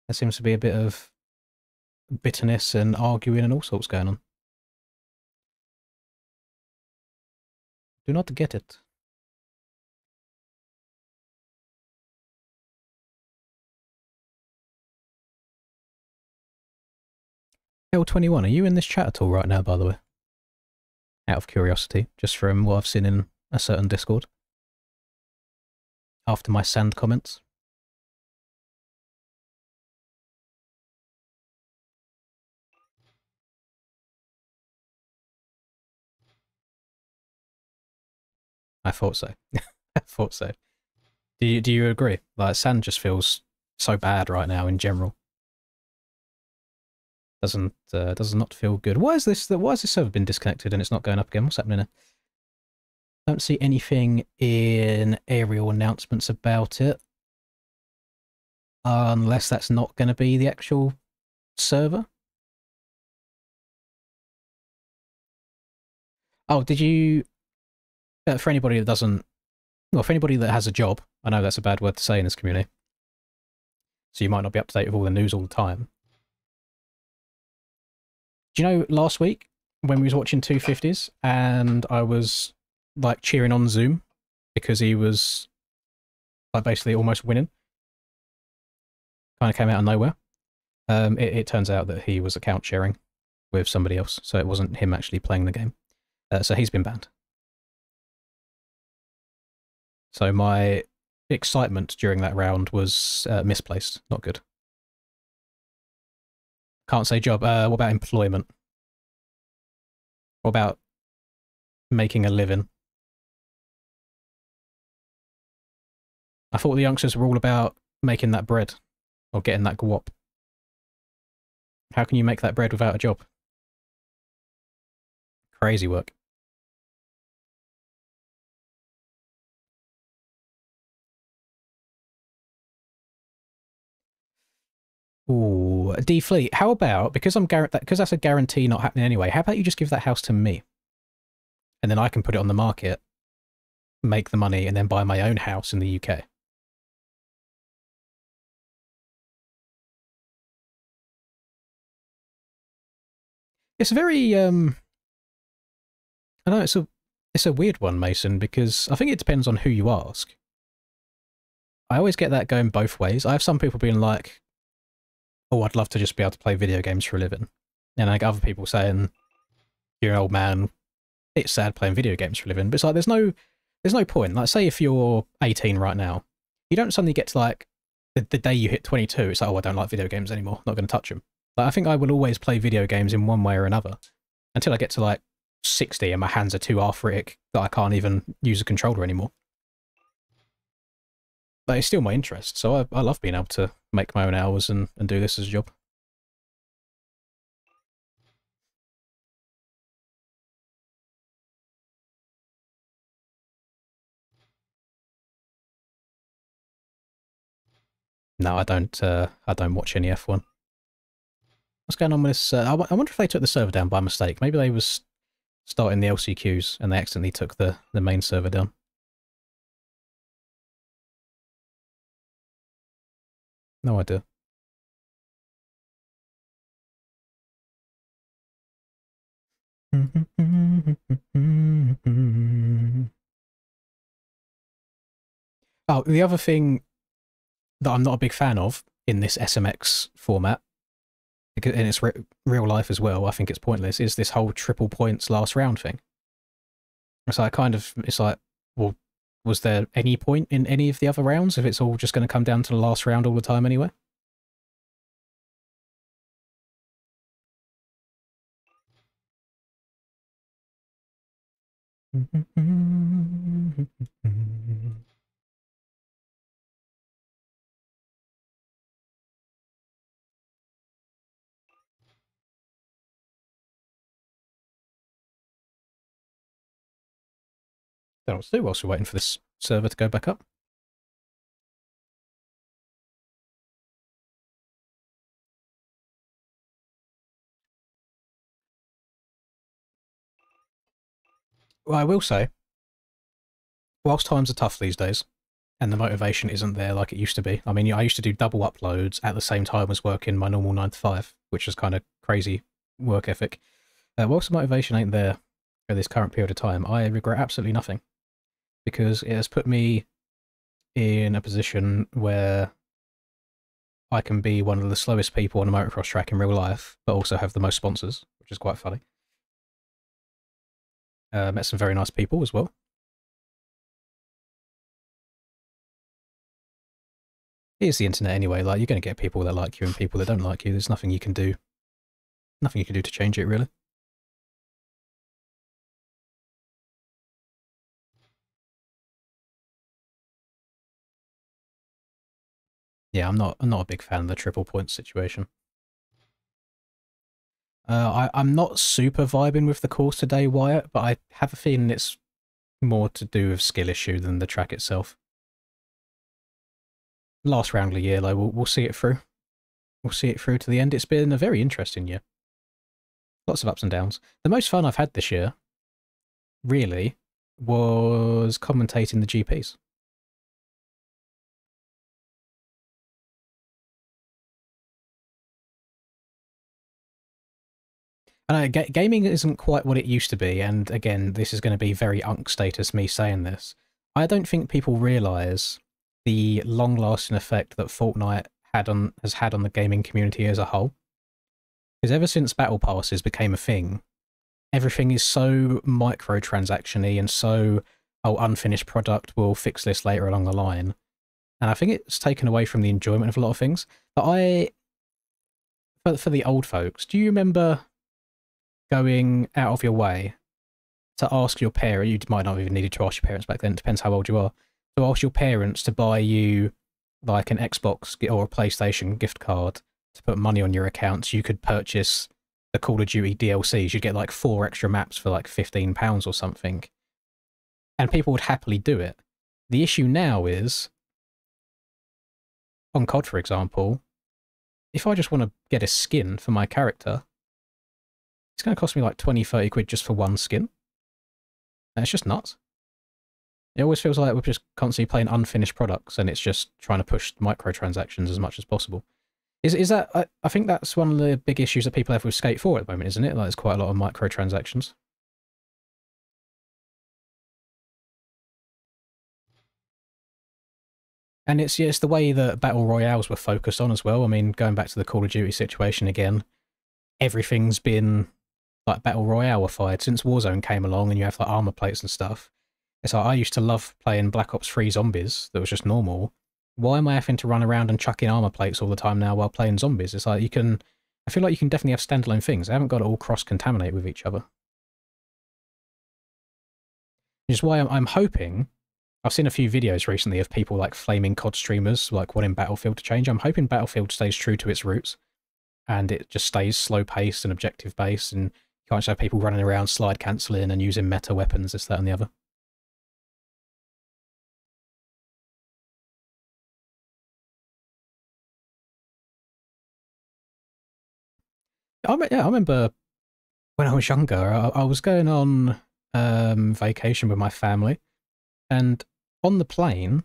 There seems to be a bit of bitterness and arguing and all sorts going on. Do not get it. L21, are you in this chat at all right now, by the way? Out of curiosity, just from what I've seen in a certain Discord. After my sand comments. I thought so. I thought so. Do you agree? Like, sand just feels so bad right now in general. Does not feel good. Why is this server been disconnected and it's not going up again? What's happening there? Don't see anything in aerial announcements about it. Unless that's not going to be the actual server. Oh, did you... for anybody that doesn't... Well, for anybody that has a job, I know that's a bad word to say in this community, so you might not be up to date with all the news all the time. Do you know last week when we was watching 250s and I was like cheering on Zoom because he was like basically almost winning? Kind of came out of nowhere. It turns out that he was account sharing with somebody else, so it wasn't him actually playing the game. So he's been banned. So my excitement during that round was misplaced. Not good. Can't say job. What about employment? What about making a living? I thought the youngsters were all about making that bread or getting that guap. How can you make that bread without a job? Crazy work. Ooh, D Fleet. How about, because that's a guarantee not happening anyway, how about you just give that house to me? And then I can put it on the market, make the money, and then buy my own house in the UK. It's very, I know it's a weird one, Mason, because I think it depends on who you ask. I always get that going both ways. I have some people being like, oh, I'd love to just be able to play video games for a living. And I get other people saying, you're an old man, it's sad playing video games for a living. But it's like, there's no point. Like, say if you're 18 right now, you don't suddenly get to like, the day you hit 22, it's like, oh, I don't like video games anymore, not going to touch them. Like, I think I will always play video games in one way or another until I get to like 60 and my hands are too arthritic that I can't even use a controller anymore. But it's still my interest, so I love being able to make my own hours and do this as a job. No, I don't. I don't watch any F1. What's going on with this? I wonder if they took the server down by mistake. Maybe they was starting the LCQs and they accidentally took the main server down. No idea. Oh, the other thing that I'm not a big fan of in this SMX format, and it's real life as well, I think it's pointless, is this whole triple points last round thing. It's like it's like, well, was there any point in any of the other rounds if it's all just going to come down to the last round all the time anyway? Don't know what to do whilst we're waiting for this server to go back up. Well, I will say, whilst times are tough these days, and the motivation isn't there like it used to be. I mean, I used to do double uploads at the same time as working my normal 9 to 5, which is kind of crazy work ethic. Whilst the motivation ain't there for this current period of time, I regret absolutely nothing, because it has put me in a position where I can be one of the slowest people on a motocross track in real life, but also have the most sponsors, which is quite funny. Met some very nice people as well. Here's the internet anyway, like, you're going to get people that like you and people that don't like you. There's nothing you can do. Nothing you can do to change it, really. Yeah, I'm not a big fan of the triple point situation. I'm not super vibing with the course today, Wyatt, but I have a feeling it's more to do with skill issue than the track itself. Last round of the year, though, we'll see it through. We'll see it through to the end. It's been a very interesting year. Lots of ups and downs. The most fun I've had this year, really, was commentating the GPs. Gaming isn't quite what it used to be, and again, this is going to be very unk status me saying this. I don't think people realise the long-lasting effect that Fortnite has had on the gaming community as a whole. Because ever since Battle Passes became a thing, everything is so microtransaction-y and so, oh, unfinished product, we'll fix this later along the line. And I think it's taken away from the enjoyment of a lot of things. But for the old folks, do you remember going out of your way to ask your parent, you might not have even needed to ask your parents back then, it depends how old you are, to ask your parents to buy you like an Xbox or a PlayStation gift card to put money on your account so you could purchase the Call of Duty DLCs. You'd get like 4 extra maps for like £15 or something. And people would happily do it. The issue now is, on COD for example, if I just want to get a skin for my character, it's going to cost me like 20-30 quid just for one skin. And it's just nuts. It always feels like we're just constantly playing unfinished products and it's just trying to push microtransactions as much as possible. Is that, I think that's one of the big issues that people have with Skate 4 at the moment, isn't it? Like, there's quite a lot of microtransactions. And it's the way that Battle Royales were focused on as well. I mean, going back to the Call of Duty situation again, everything's been like Battle Royale-ified since Warzone came along and you have like armor plates and stuff. It's like, I used to love playing Black Ops 3 Zombies, that was just normal. Why am I having to run around and chuck in armor plates all the time now while playing Zombies? It's like, I feel like you can definitely have standalone things. They haven't got to all cross-contaminate with each other. Which is why I'm hoping I've seen a few videos recently of people like flaming COD streamers, like wanting Battlefield to change. I'm hoping Battlefield stays true to its roots and it just stays slow paced and objective based, and you can't just have people running around slide cancelling and using meta weapons, this, that, and the other. I remember when I was younger, I was going on vacation with my family, and on the plane,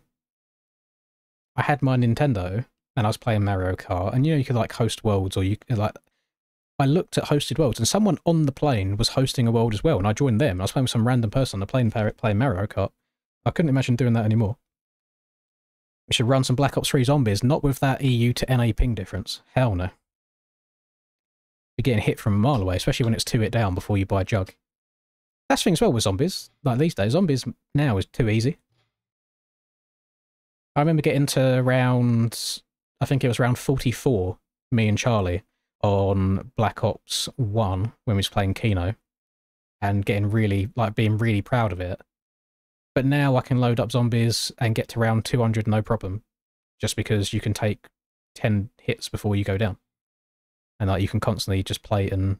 I had my Nintendo, and I was playing Mario Kart, and you could like host worlds, or you could like. I looked at hosted worlds, and someone on the plane was hosting a world as well, and I joined them. I was playing with some random person on the plane playing Mario Kart. I couldn't imagine doing that anymore. We should run some Black Ops 3 Zombies, not with that EU to NA ping difference. Hell no. You're getting hit from a mile away, especially when it's 2 hit down before you buy a jug. That's the thing as well with zombies. Like these days, zombies now is too easy. I remember getting to round, I think it was round 44, me and Charlie, on Black Ops 1 when we was playing Kino, and getting really, like, being really proud of it. But now I can load up zombies and get to round 200 no problem, just because you can take 10 hits before you go down. And like you can constantly just play it and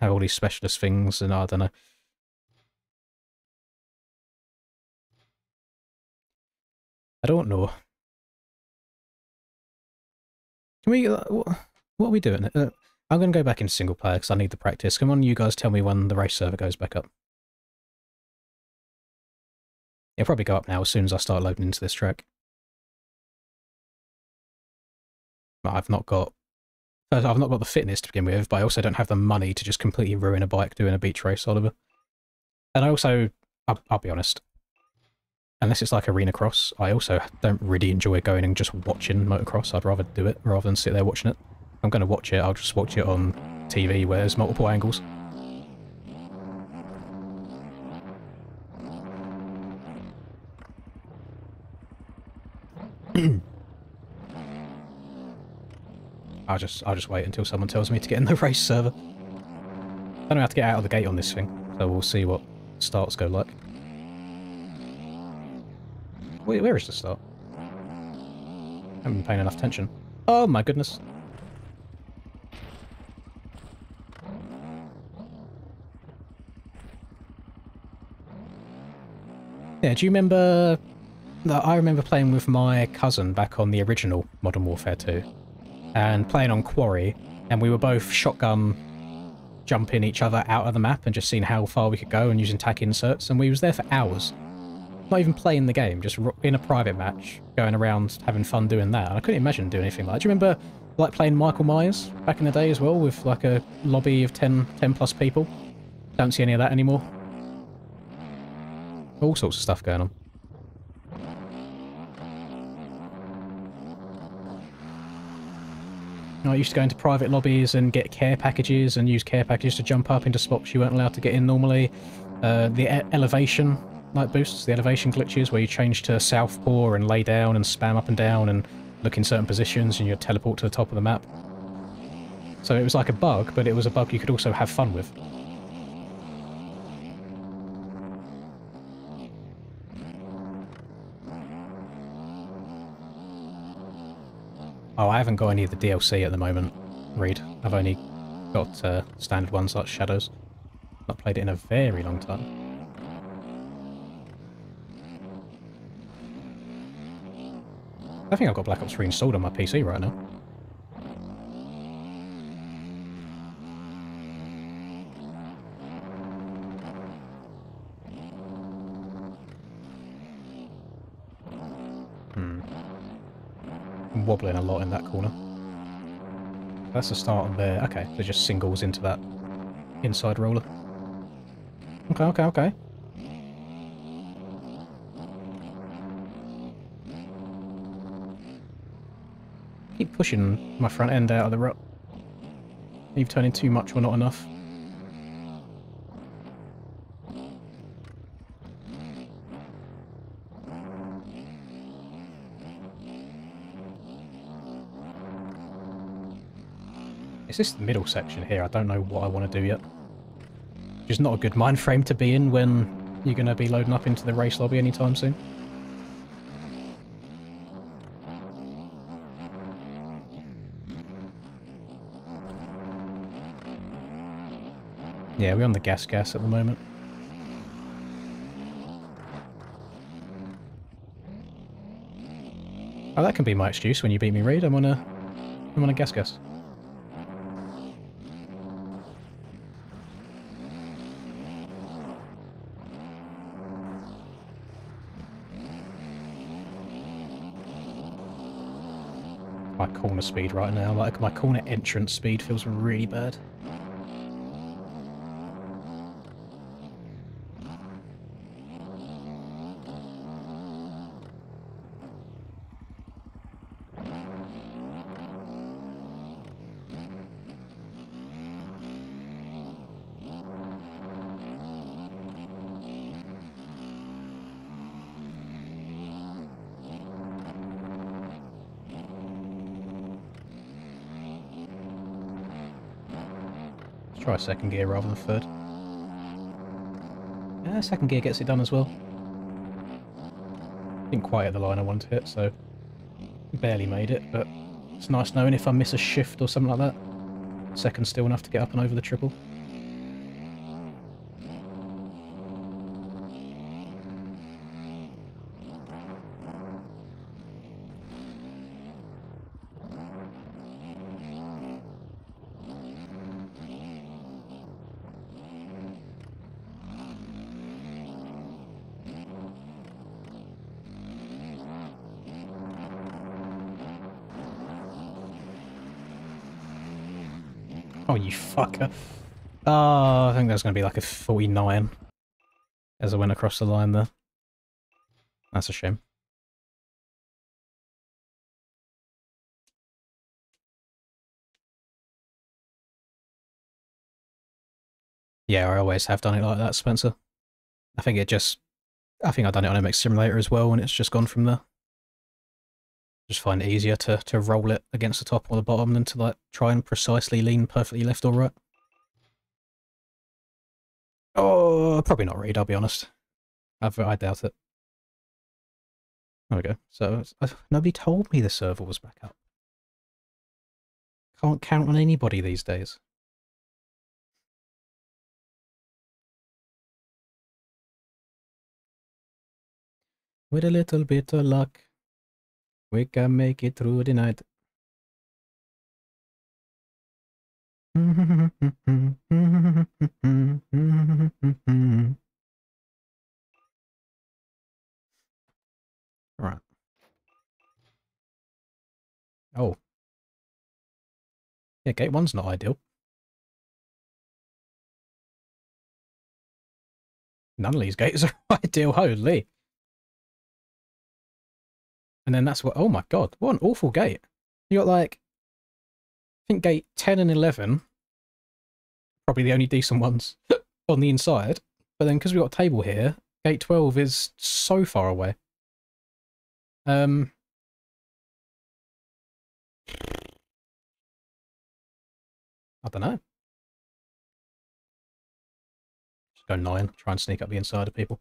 have all these specialist things, and I don't know. I don't know. Can we, what are we doing? I'm going to go back into single player because I need the practice. Come on, you guys tell me when the race server goes back up. It'll probably go up now as soon as I start loading into this track. I've not got the fitness to begin with, but I also don't have the money to just completely ruin a bike doing a beach race, Oliver. And I also, I'll be honest, unless it's like arena cross, I also don't really enjoy going and just watching motocross. I'd rather do it rather than sit there watching it. If I'm going to watch it, I'll just watch it on TV where there's multiple angles. I'll just wait until someone tells me to get in the race server. I don't know how to get out of the gate on this thing, so we'll see what starts go like. Wait, where is the start? I haven't been paying enough attention. Oh my goodness. Yeah, do you remember... I remember playing with my cousin back on the original Modern Warfare 2. And playing on Quarry, and we were both shotgun jumping each other out of the map and just seeing how far we could go and using tack inserts, and we was there for hours. Not even playing the game, just in a private match, going around having fun doing that. And I couldn't imagine doing anything like that. Do you remember like playing Michael Myers back in the day as well, with like a lobby of 10 plus people? Don't see any of that anymore. All sorts of stuff going on. I used to go into private lobbies and get care packages and use care packages to jump up into spots you weren't allowed to get in normally. The elevation like boosts, the elevation glitches where you change to southpaw and lay down and spam up and down and look in certain positions and you teleport to the top of the map. So it was like a bug, but it was a bug you could also have fun with. Oh, I haven't got any of the DLC at the moment, Reed. I've only got standard ones like Shadows. Not played it in a very long time. I think I've got Black Ops 3 installed on my PC right now. I'm wobbling a lot in that corner. That's the start of there. Okay, so just singles into that inside roller. Okay. Keep pushing my front end out of the rut. You've turned in too much or not enough. It's this middle section here. I don't know what I want to do yet. Just not a good mind frame to be in when you're going to be loading up into the race lobby anytime soon. Yeah, we're on the gas at the moment. Oh, that can be my excuse when you beat me, Reed. I'm on a gas. My corner speed right now, like my corner entrance speed feels really bad. Try second gear rather than third. Yeah, second gear gets it done as well. Didn't quite hit the line I wanted to hit, so barely made it, but it's nice knowing if I miss a shift or something like that, second's still enough to get up and over the triple. Oh, you fucker. Oh, I think there's going to be like a 49 as I went across the line there. That's a shame. Yeah, I always have done it like that, Spencer. I think I've done it on MX Simulator as well, and it's just gone from there. Just find it easier to roll it against the top or the bottom than to like try and precisely lean perfectly left or right. Oh, probably not Reed, I'll be honest. I doubt it. There we go. So, nobody told me the server was back up. Can't count on anybody these days. With a little bit of luck, we can make it through the night. Right. Oh. Yeah, gate 1's not ideal. None of these gates are ideal, holy. And then that's what, oh my god, what an awful gate. You got like, I think gate 10 and 11, probably the only decent ones on the inside. But then because we've got a table here, gate 12 is so far away. I don't know. Just go 9, try and sneak up the inside of people.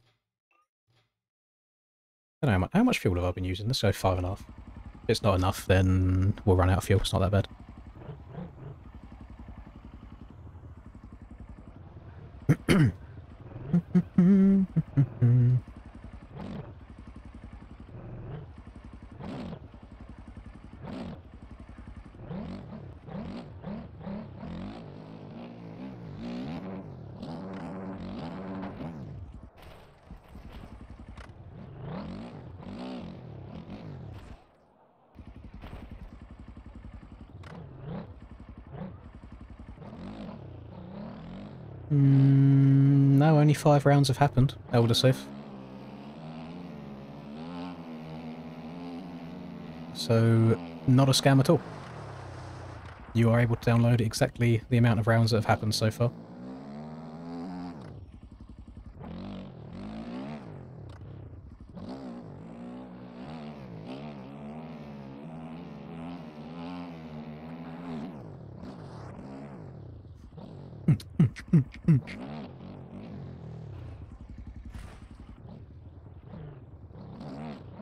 I don't know how much fuel have I been using? Let's go 5.5. If it's not enough, then we'll run out of fuel. It's not that bad. No, only 5 rounds have happened. Elder safe. So, not a scam at all. You are able to download exactly the amount of rounds that have happened so far.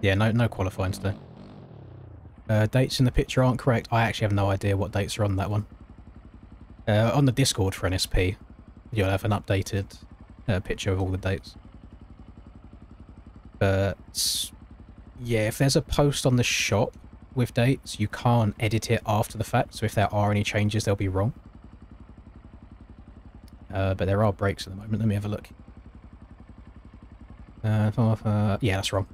Yeah, no qualifying today. Dates in the picture aren't correct. I actually have no idea what dates are on that one. On the Discord for NSP, you'll have an updated picture of all the dates. But yeah, if there's a post on the shop with dates, you can't edit it after the fact, so if there are any changes, they'll be wrong. But there are breaks at the moment. Let me have a look. Yeah, that's wrong.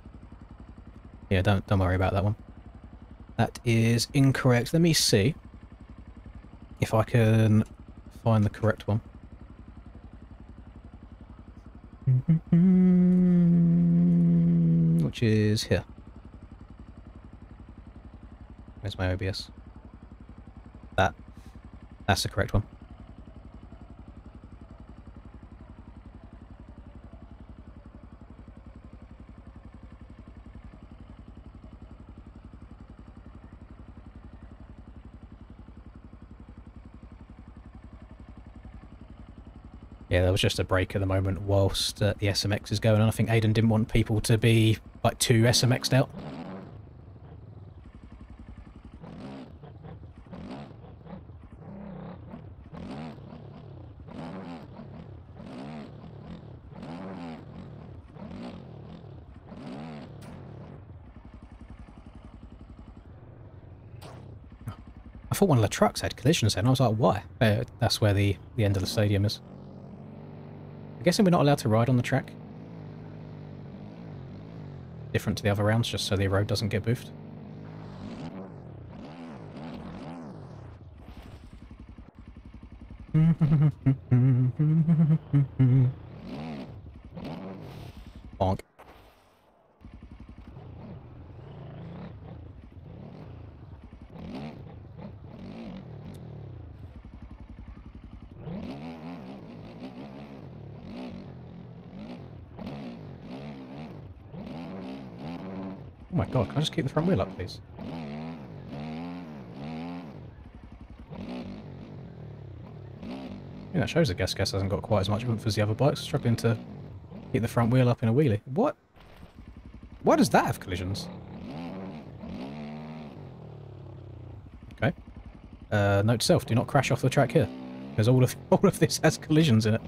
Yeah, don't worry about that one. That is incorrect. Let me see if I can find the correct one. Which is here. Where's my OBS? That's the correct one. Yeah, there was just a break at the moment whilst the SMX is going on. I think Aiden didn't want people to be, like, too SMX'd out. I thought one of the trucks had collisions then. I was like, why? That's where the end of the stadium is. I'm guessing we're not allowed to ride on the track. Different to the other rounds, just so the road doesn't get boofed. Bonk. Oh my god, can I just keep the front wheel up, please? Yeah, that shows that Gas hasn't got quite as much oomph as the other bikes, struggling to keep the front wheel up in a wheelie. What? Why does that have collisions? Okay. Note to self, do not crash off the track here. Because all of this has collisions in it.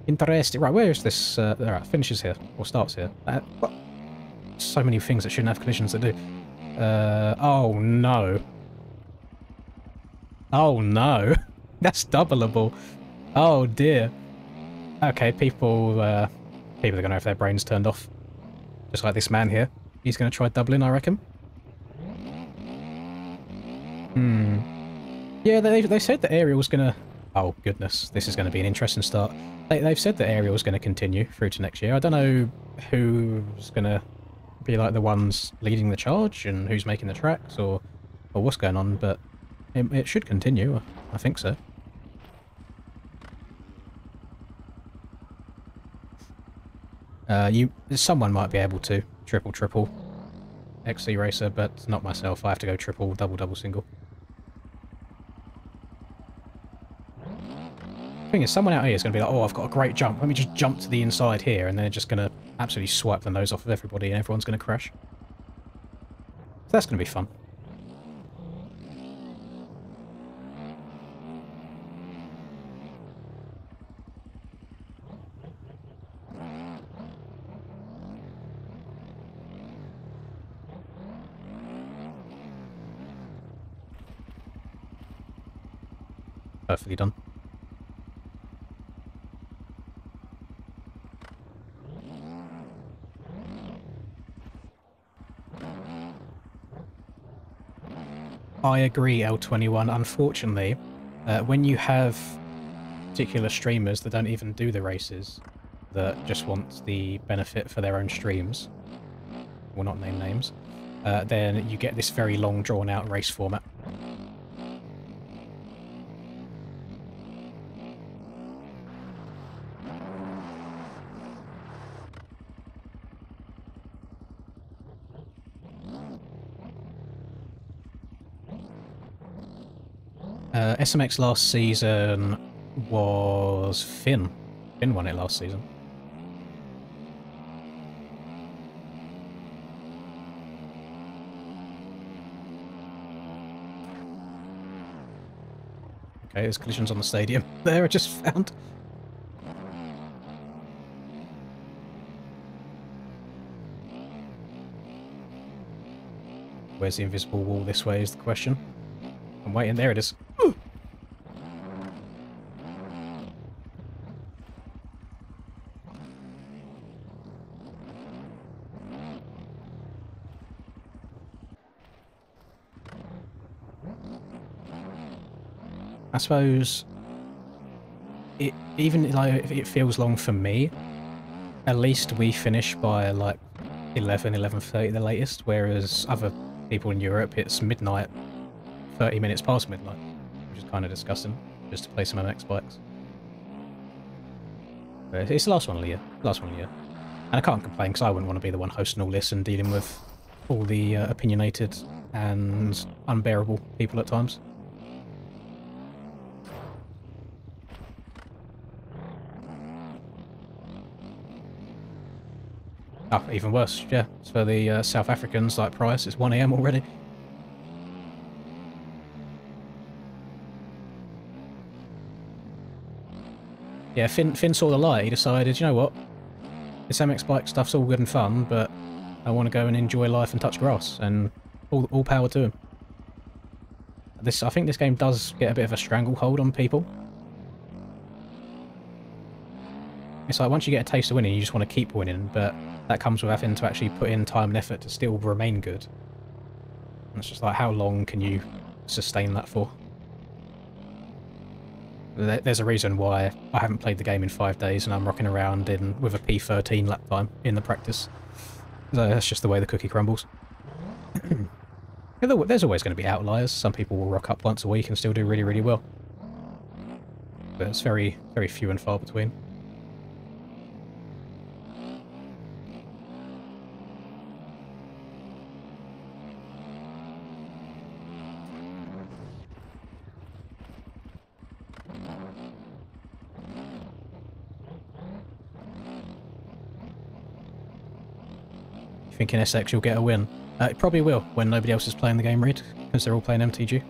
Interesting. Right, where is this? Alright, finishes here. Or starts here. What? So many things that shouldn't have collisions that do. Oh no. Oh no. That's doubleable. Oh dear. Okay, people are gonna have their brains turned off. Just like this man here. He's gonna try doubling, I reckon. Yeah, they said that Ariel was gonna... Oh goodness, this is gonna be an interesting start. They've said that Ariel was gonna continue through to next year. I don't know who's gonna be like the ones leading the charge and who's making the tracks or what's going on, but it should continue. I think so. Someone might be able to triple XC Racer, but not myself. I have to go triple, double, single. The thing is, someone out here is going to be like, oh, I've got a great jump. Let me just jump to the inside here, and they're just going to absolutely swipe the nose off of everybody, and everyone's going to crash. So that's going to be fun. Perfectly done. I agree, L21. Unfortunately, when you have particular streamers that don't even do the races, that just want the benefit for their own streams, will not name names, then you get this very long, drawn-out race format. SMX last season was Finn. Finn won it last season. Okay, there's collisions on the stadium. There, I just found. Where's the invisible wall this way is the question. I'm waiting. There it is. Ooh. I suppose even like if it feels long for me, at least we finish by like 11:30 the latest, whereas other people in Europe it's midnight, 30 minutes past midnight, which is kind of disgusting, just to play some MX bikes. But it's the last one of the year, and I can't complain because I wouldn't want to be the one hosting all this and dealing with all the opinionated and unbearable people at times. Oh, even worse, yeah. It's for the South Africans like Price, it's 1 AM already. Yeah, Finn saw the light. He decided, you know what? This MX bike stuff's all good and fun, but I want to go and enjoy life and touch grass, and all power to him. I think this game does get a bit of a stranglehold on people. It's like once you get a taste of winning, you just want to keep winning, but that comes with having to actually put in time and effort to still remain good. And it's just like, how long can you sustain that for? There's a reason why I haven't played the game in 5 days and I'm rocking around with a P13 lap time in the practice. So that's just the way the cookie crumbles. There's always going to be outliers. Some people will rock up once a week and still do really, really well. But it's very, very few and far between. Thinking SX you'll get a win. It probably will when nobody else is playing the game, Reed, because they're all playing MTG.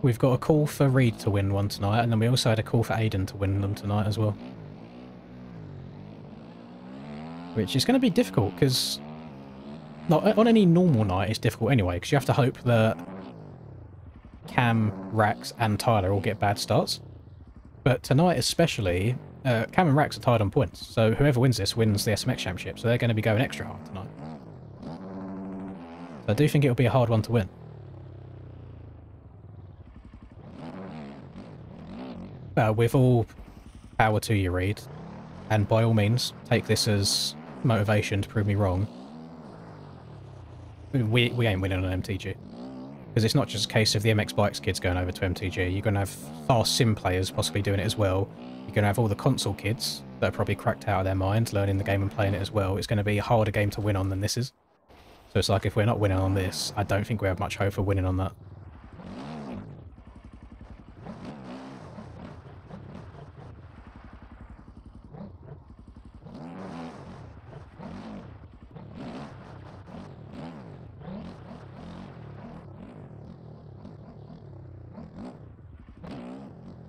We've got a call for Reed to win one tonight, and then we also had a call for Aiden to win them tonight as well. Which is going to be difficult, because on any normal night it's difficult anyway, because you have to hope that Cam, Rax and Tyler all get bad starts. But tonight especially, Cam and Rax are tied on points, so whoever wins this wins the SMX Championship, so they're going to be going extra hard tonight. So I do think it'll be a hard one to win. With all power to you, Reed, and by all means, take this as motivation to prove me wrong. We ain't winning on MTG. Because it's not just a case of the MX Bikes kids going over to MTG. You're going to have fast sim players possibly doing it as well. You're going to have all the console kids that are probably cracked out of their minds learning the game and playing it as well. It's going to be a harder game to win on than this is. So it's like, if we're not winning on this, I don't think we have much hope for winning on that.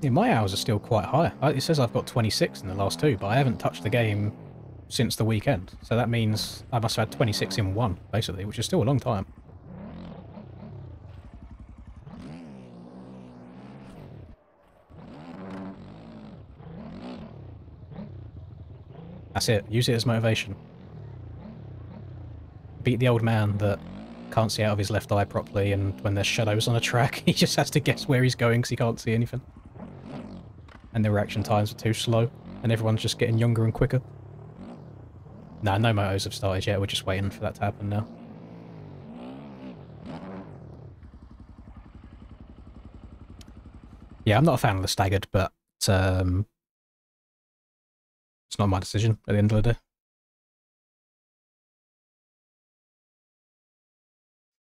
Yeah, my hours are still quite high. It says I've got 26 in the last 2, but I haven't touched the game since the weekend. So that means I must have had 26 in 1, basically, which is still a long time. That's it. Use it as motivation. Beat the old man that can't see out of his left eye properly, and when there's shadows on a track, he just has to guess where he's going because he can't see anything. And the reaction times are too slow, and everyone's just getting younger and quicker. Nah, no motos have started yet, we're just waiting for that to happen now. Yeah, I'm not a fan of the staggered, but it's not my decision at the end of the day.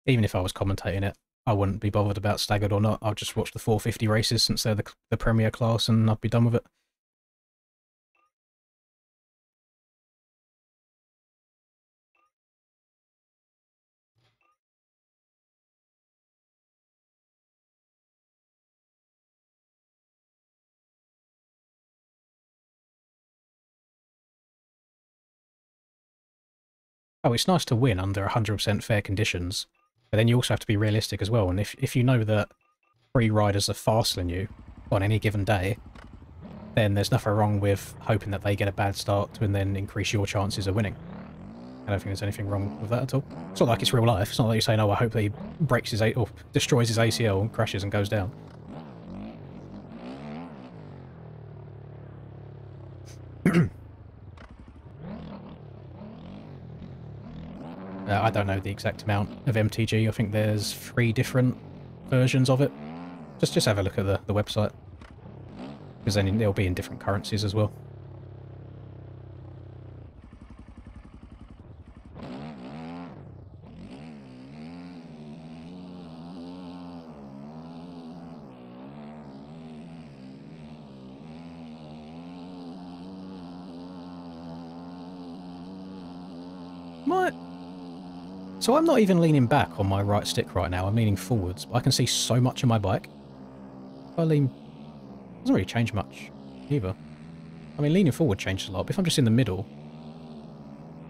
Even if I was commentating it, I wouldn't be bothered about staggered or not. I'll just watch the 450 races since they're the premier class, and I'd be done with it. Oh, it's nice to win under 100% fair conditions, but then you also have to be realistic as well. And if you know that 3 riders are faster than you on any given day, then there's nothing wrong with hoping that they get a bad start to and then increase your chances of winning. I don't think there's anything wrong with that at all. It's not like it's real life. It's not like you're saying, oh, I hope that he breaks his or destroys his ACL and crashes and goes down. I don't know the exact amount of MTG. I think there's 3 different versions of it. Just have a look at the website. Because then they'll be in different currencies as well. So I'm not even leaning back on my right stick right now. I'm leaning forwards, but I can see so much of my bike. If I lean... It doesn't really change much either. I mean, leaning forward changes a lot, but if I'm just in the middle...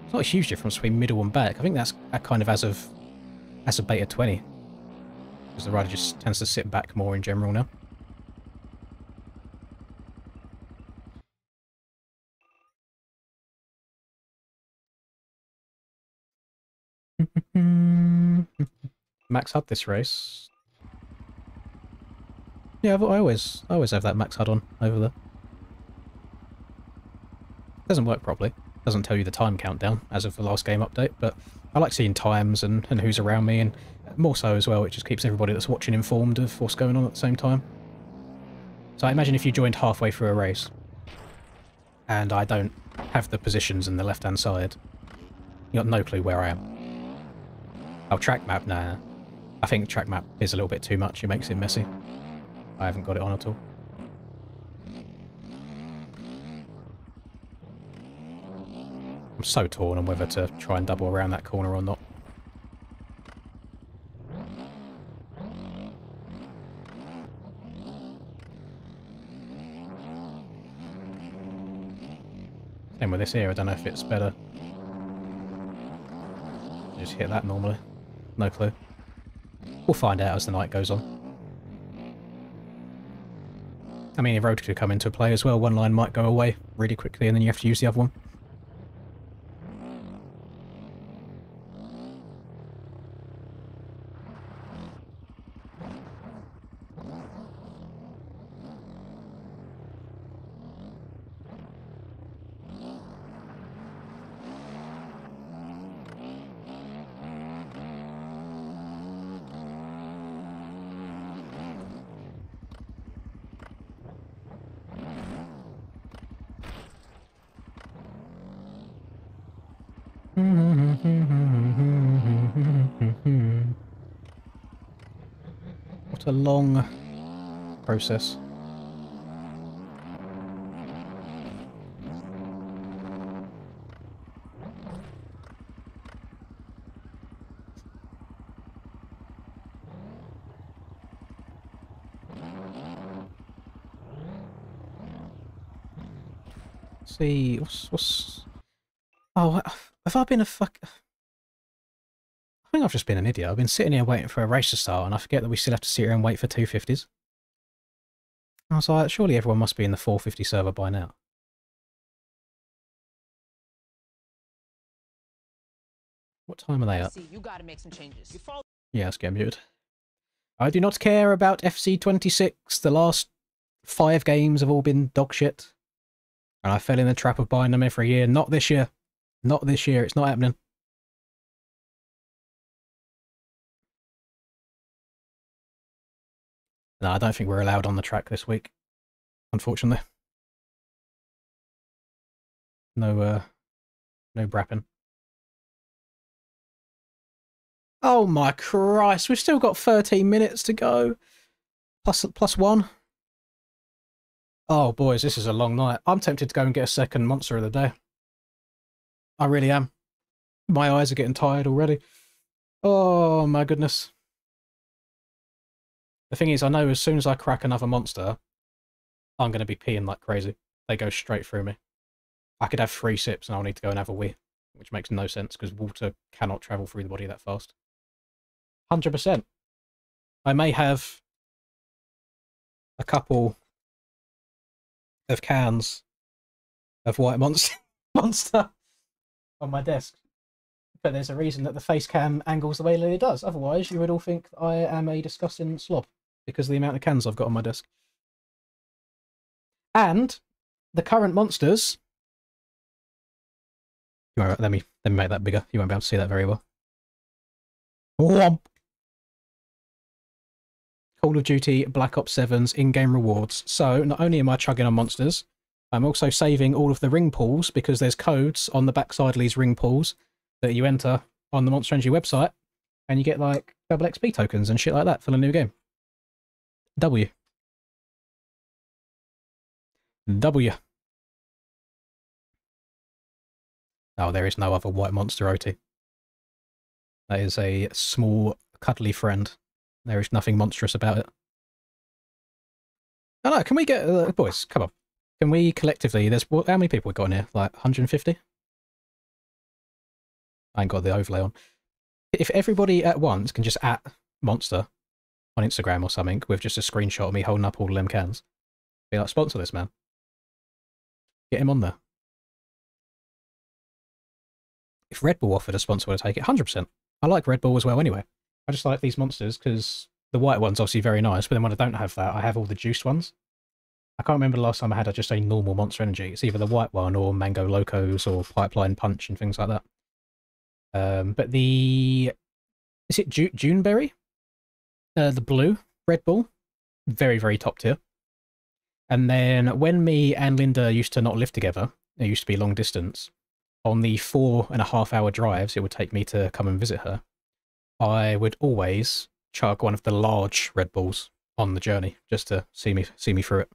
It's not a huge difference between middle and back. I think that's kind of as of beta 20. Because the rider just tends to sit back more in general now. Max HUD this race. Yeah, I always have that max HUD on over there. Doesn't work properly. Doesn't tell you the time countdown as of the last game update, but I like seeing times and who's around me, and more so as well, it just keeps everybody that's watching informed of what's going on at the same time. So I imagine if you joined halfway through a race, and I don't have the positions in the left-hand side, you got no clue where I am. Oh, track map? Nah. I think track map is a little bit too much. It makes it messy. I haven't got it on at all. I'm so torn on whether to try and double around that corner or not. Same with this here. I don't know if it's better. Just hit that normally. No clue. We'll find out as the night goes on. I mean, if road could come into play as well, one line might go away really quickly and then you have to use the other one. What a long process. See, what's... Oh, have I been a fuck... I think I've just been an idiot. I've been sitting here waiting for a race to start and I forget that we still have to sit here and wait for 250s. I was like, surely everyone must be in the 450 server by now. What time are they at? You gotta make some changes. Yeah, let's get muted. I do not care about FC26. The last 5 games have all been dog shit. And I fell in the trap of buying them every year. Not this year. Not this year. It's not happening. No, I don't think we're allowed on the track this week. Unfortunately. No brapping. Oh my Christ, we've still got 13 minutes to go. Plus 1. Oh boys, this is a long night. I'm tempted to go and get a second Monster of the Day. I really am. My eyes are getting tired already. Oh my goodness. The thing is, I know as soon as I crack another Monster, I'm going to be peeing like crazy. They go straight through me. I could have 3 sips and I'll need to go and have a wee. which makes no sense because water cannot travel through the body that fast. 100%. I may have a couple of cans of White Monster on my desk. But there's a reason that the face cam angles the way that it does. Otherwise, you would all think I am a disgusting slob because of the amount of cans I've got on my desk. And the current monsters... Let me make that bigger. You won't be able to see that very well. Whomp. Call of Duty Black Ops 7's in-game rewards. So, not only am I chugging on monsters, I'm also saving all of the ring pools because there's codes on the backside of these ring pools that you enter on the Monster Energy website, and you get like double XP tokens and shit like that for the new game. W. Oh, there is no other White Monster OT. That is a small, cuddly friend. There is nothing monstrous about it. Oh no, can we get... boys, come on. Can we collectively... How many people we got in here? Like 150? I ain't got the overlay on. If everybody at once can just @ Monster on Instagram or something with just a screenshot of me holding up all them cans. Be like, sponsor this man. Get him on there. If Red Bull offered a sponsor, I'd take it 100%. I like Red Bull as well anyway. I just like these monsters because the white one's obviously very nice, but then when I don't have that, I have all the juiced ones. I can't remember the last time I had just a normal Monster Energy. It's either the white one or Mango Locos or Pipeline Punch and things like that. But the... Is it Juneberry? The blue Red Bull? Very, very top tier. And then when me and Linda used to not live together, it used to be long distance, on the 4.5-hour drives it would take me to come and visit her, I would always chug one of the large Red Bulls on the journey just to see me through it.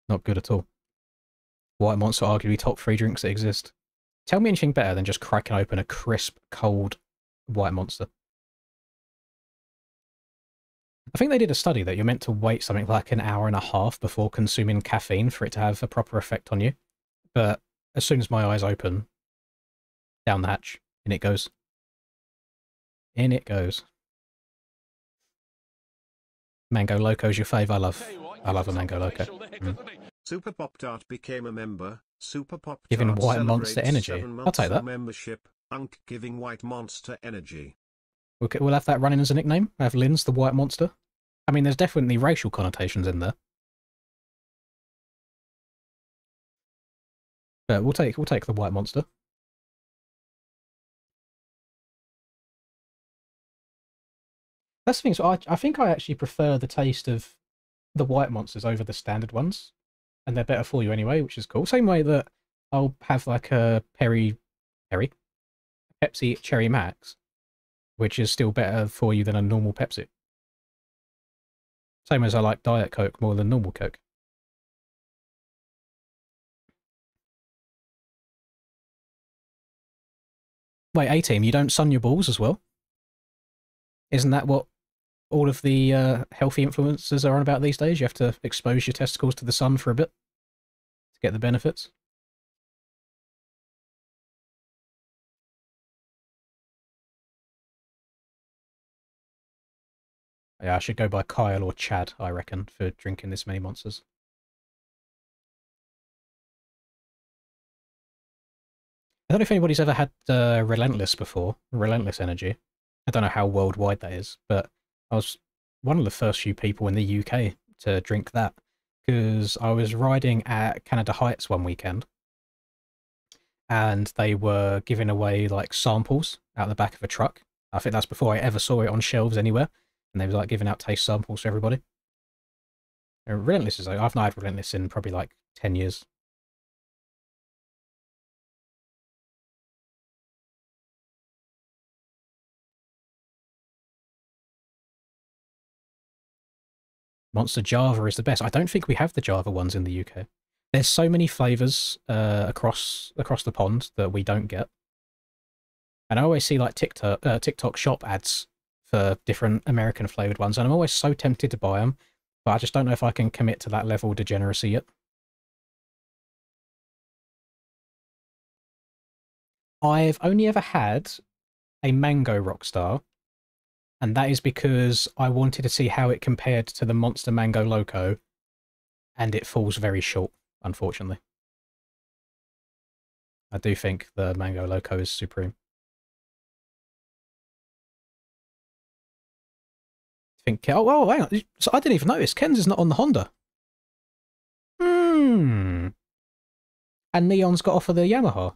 Not good at all. White Monster arguably top 3 drinks that exist. Tell me anything better than just cracking open a crisp, cold White Monster. I think they did a study that you're meant to wait something like an hour and a half before consuming caffeine for it to have a proper effect on you. But as soon as my eyes open, down the hatch, in it goes. In it goes. Mango Loco's your fave. I love a Mango Loco. Super Pop Tart became a member. Super Pop Tart giving White Monster energy. I'll take that. Membership. Unk giving White Monster energy. We'll have that running as a nickname. I have Lynn's the White Monster. I mean, there's definitely racial connotations in there. But we'll take the White Monster. That's the thing. So I think I actually prefer the taste of the White Monsters over the standard ones, and they're better for you anyway, which is cool. Same way that I'll have like a Pepsi Cherry Max, which is still better for you than a normal Pepsi. Same as I like Diet Coke more than normal Coke. Wait, A-Team, you don't sun your balls as well? Isn't that what all of the healthy influencers are on about these days? You have to expose your testicles to the sun for a bit to get the benefits. Yeah, I should go by Kyle or Chad, I reckon, for drinking this many monsters. I don't know if anybody's ever had Relentless before, Relentless Energy. I don't know how worldwide that is, but I was one of the first few people in the UK to drink that because I was riding at Canada Heights one weekend and they were giving away like samples out the back of a truck. I think that's before I ever saw it on shelves anywhere, and they were like giving out taste samples to everybody. Relentless is, I've not had Relentless in probably like 10 years. Monster Java is the best. I don't think we have the Java ones in the UK. There's so many flavours across the pond that we don't get. And I always see like TikTok shop ads for different American flavoured ones, and I'm always so tempted to buy them, but I just don't know if I can commit to that level of degeneracy yet. I've only ever had a Mango Rockstar, and that is because I wanted to see how it compared to the Monster Mango Loco, and it falls very short, unfortunately. I do think the Mango Loco is supreme. Oh, hang on. So I didn't even notice. Ken's is not on the Honda. Hmm. And Neon's got off of the Yamaha.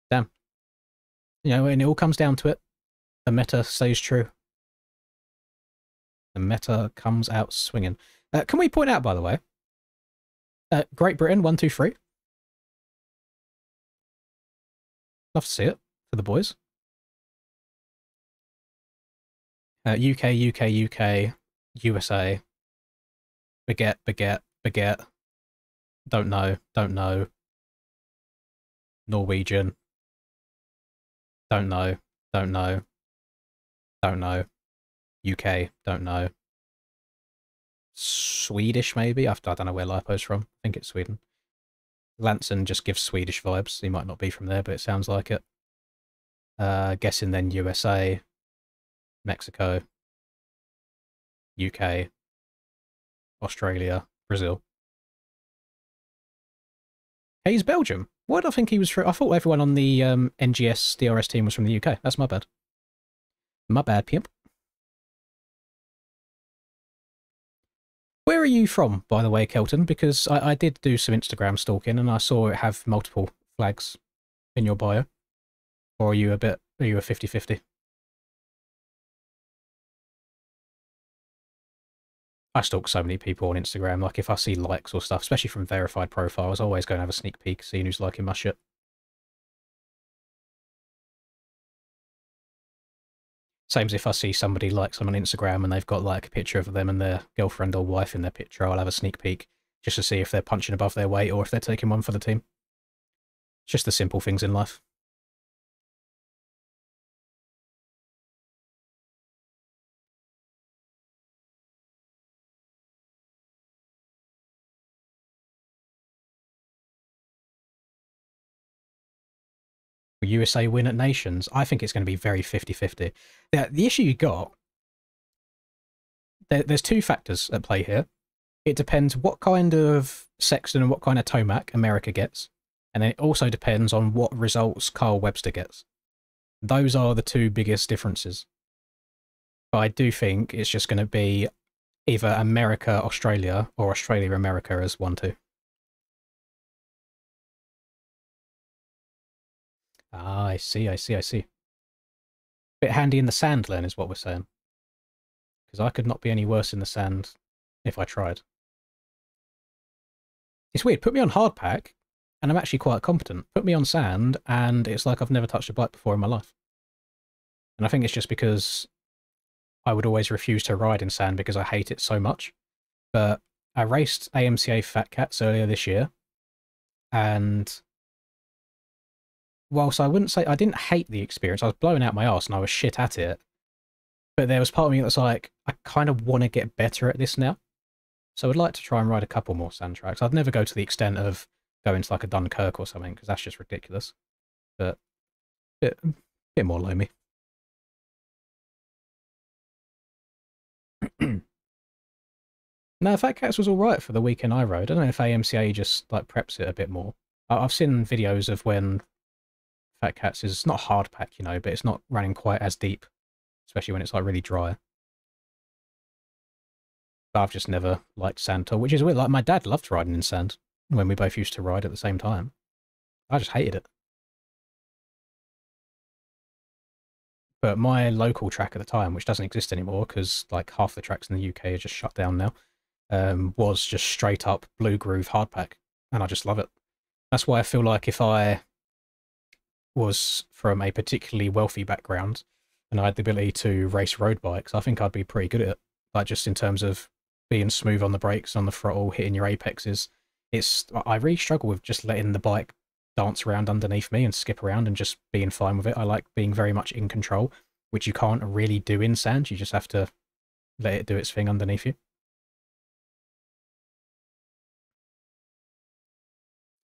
Damn. You know, when it all comes down to it, the meta stays true. The meta comes out swinging. Can we point out, by the way, Great Britain, 1, 2, 3. Love to see it for the boys. UK, UK, UK, USA. Baguette, baguette, baguette. Don't know, don't know. Norwegian. Don't know, don't know. Don't know. UK, don't know. Swedish, maybe? I don't know where Lipo's from. I think it's Sweden. Lanson just gives Swedish vibes. He might not be from there, but it sounds like it. Guessing then USA, Mexico, UK, Australia, Brazil. Hey, he's Belgium. Why do I think he was from? I thought everyone on the NGS DRS team was from the UK. That's my bad. My bad, pimp. Where are you from, by the way, Kelton? Because I did do some Instagram stalking and I saw it have multiple flags in your bio. Or are you a 50-50? I stalk so many people on Instagram. Like, if I see likes or stuff, especially from verified profiles, I always go and have a sneak peek, seeing who's liking my shit. Same as if I see somebody like someone on Instagram and they've got like a picture of them and their girlfriend or wife in their picture, I'll have a sneak peek just to see if they're punching above their weight or if they're taking one for the team. Just the simple things in life. Will USA win at Nations? I think it's going to be very 50-50. The issue you got, there's two factors at play here. It depends what kind of Sexton and what kind of Tomac America gets. And then it also depends on what results Carl Webster gets. Those are the two biggest differences. But I do think it's just going to be either America, Australia, or Australia, America as 1-2. Ah, I see, I see, I see. Bit handy in the sand, then, is what we're saying. Because I could not be any worse in the sand if I tried. It's weird. Put me on hard pack, and I'm actually quite competent. Put me on sand, and it's like I've never touched a bike before in my life. And I think it's just because I would always refuse to ride in sand because I hate it so much. But I raced AMCA Fat Cats earlier this year, and whilst I wouldn't say I didn't hate the experience, I was blowing out my arse and I was shit at it. But there was part of me that's like, I kind of want to get better at this now. So I'd like to try and ride a couple more sand tracks. I'd never go to the extent of going to like a Dunkirk or something, because that's just ridiculous. But a bit more loamy. No, Fat Cats was alright for the weekend I rode. I don't know if AMCA just like preps it a bit more. I've seen videos of when Fat Cats is not hard pack, you know, but it's not running quite as deep, especially when it's like really dry. But I've just never liked sand at all, which is weird. Like, my dad loved riding in sand when we both used to ride at the same time. I just hated it. But my local track at the time, which doesn't exist anymore because like half the tracks in the UK are just shut down now, was just straight up blue groove hardpack, and I just love it. That's why I feel like if I was from a particularly wealthy background and I had the ability to race road bikes, I think I'd be pretty good at it. Like, just in terms of being smooth on the brakes, on the throttle, hitting your apexes. I really struggle with just letting the bike dance around underneath me and skip around and just being fine with it. I like being very much in control, which you can't really do in sand. You just have to let it do its thing underneath you.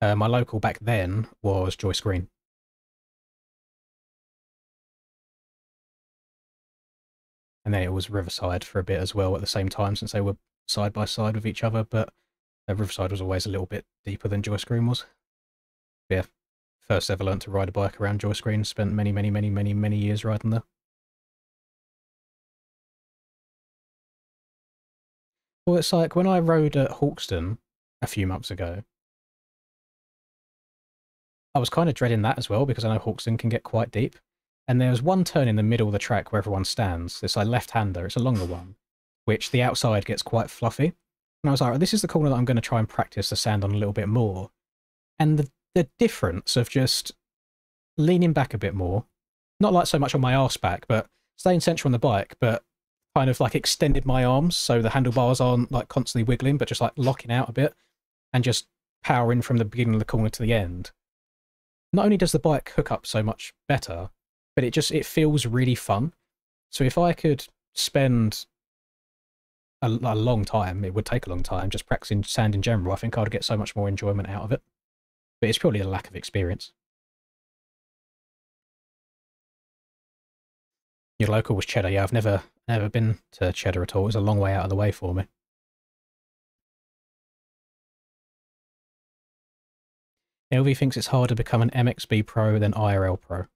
My local back then was Joyce Green. And then it was Riverside for a bit as well at the same time, since they were side by side with each other, but Riverside was always a little bit deeper than Joyce Green was. But yeah, first ever learnt to ride a bike around Joyce Green, spent many years riding there. Well, it's like when I rode at Hawkstone a few months ago, I was kind of dreading that as well, because I know Hawkstone can get quite deep. And there was one turn in the middle of the track where everyone stands. It's like left-hander, it's a longer one, which the outside gets quite fluffy. And I was like, this is the corner that I'm going to try and practice the sand on a little bit more. And the difference of just leaning back a bit more, not like so much on my arse back, but staying central on the bike, but kind of like extended my arms so the handlebars aren't like constantly wiggling, but just like locking out a bit and just powering from the beginning of the corner to the end. Not only does the bike hook up so much better, but it feels really fun. So if I could spend a long time, it would take a long time, just practicing sand in general, I think I'd get so much more enjoyment out of it. But it's purely a lack of experience. Your local was Cheddar. Yeah, I've never been to Cheddar at all. It was a long way out of the way for me. LV thinks it's harder to become an MXB pro than IRL pro.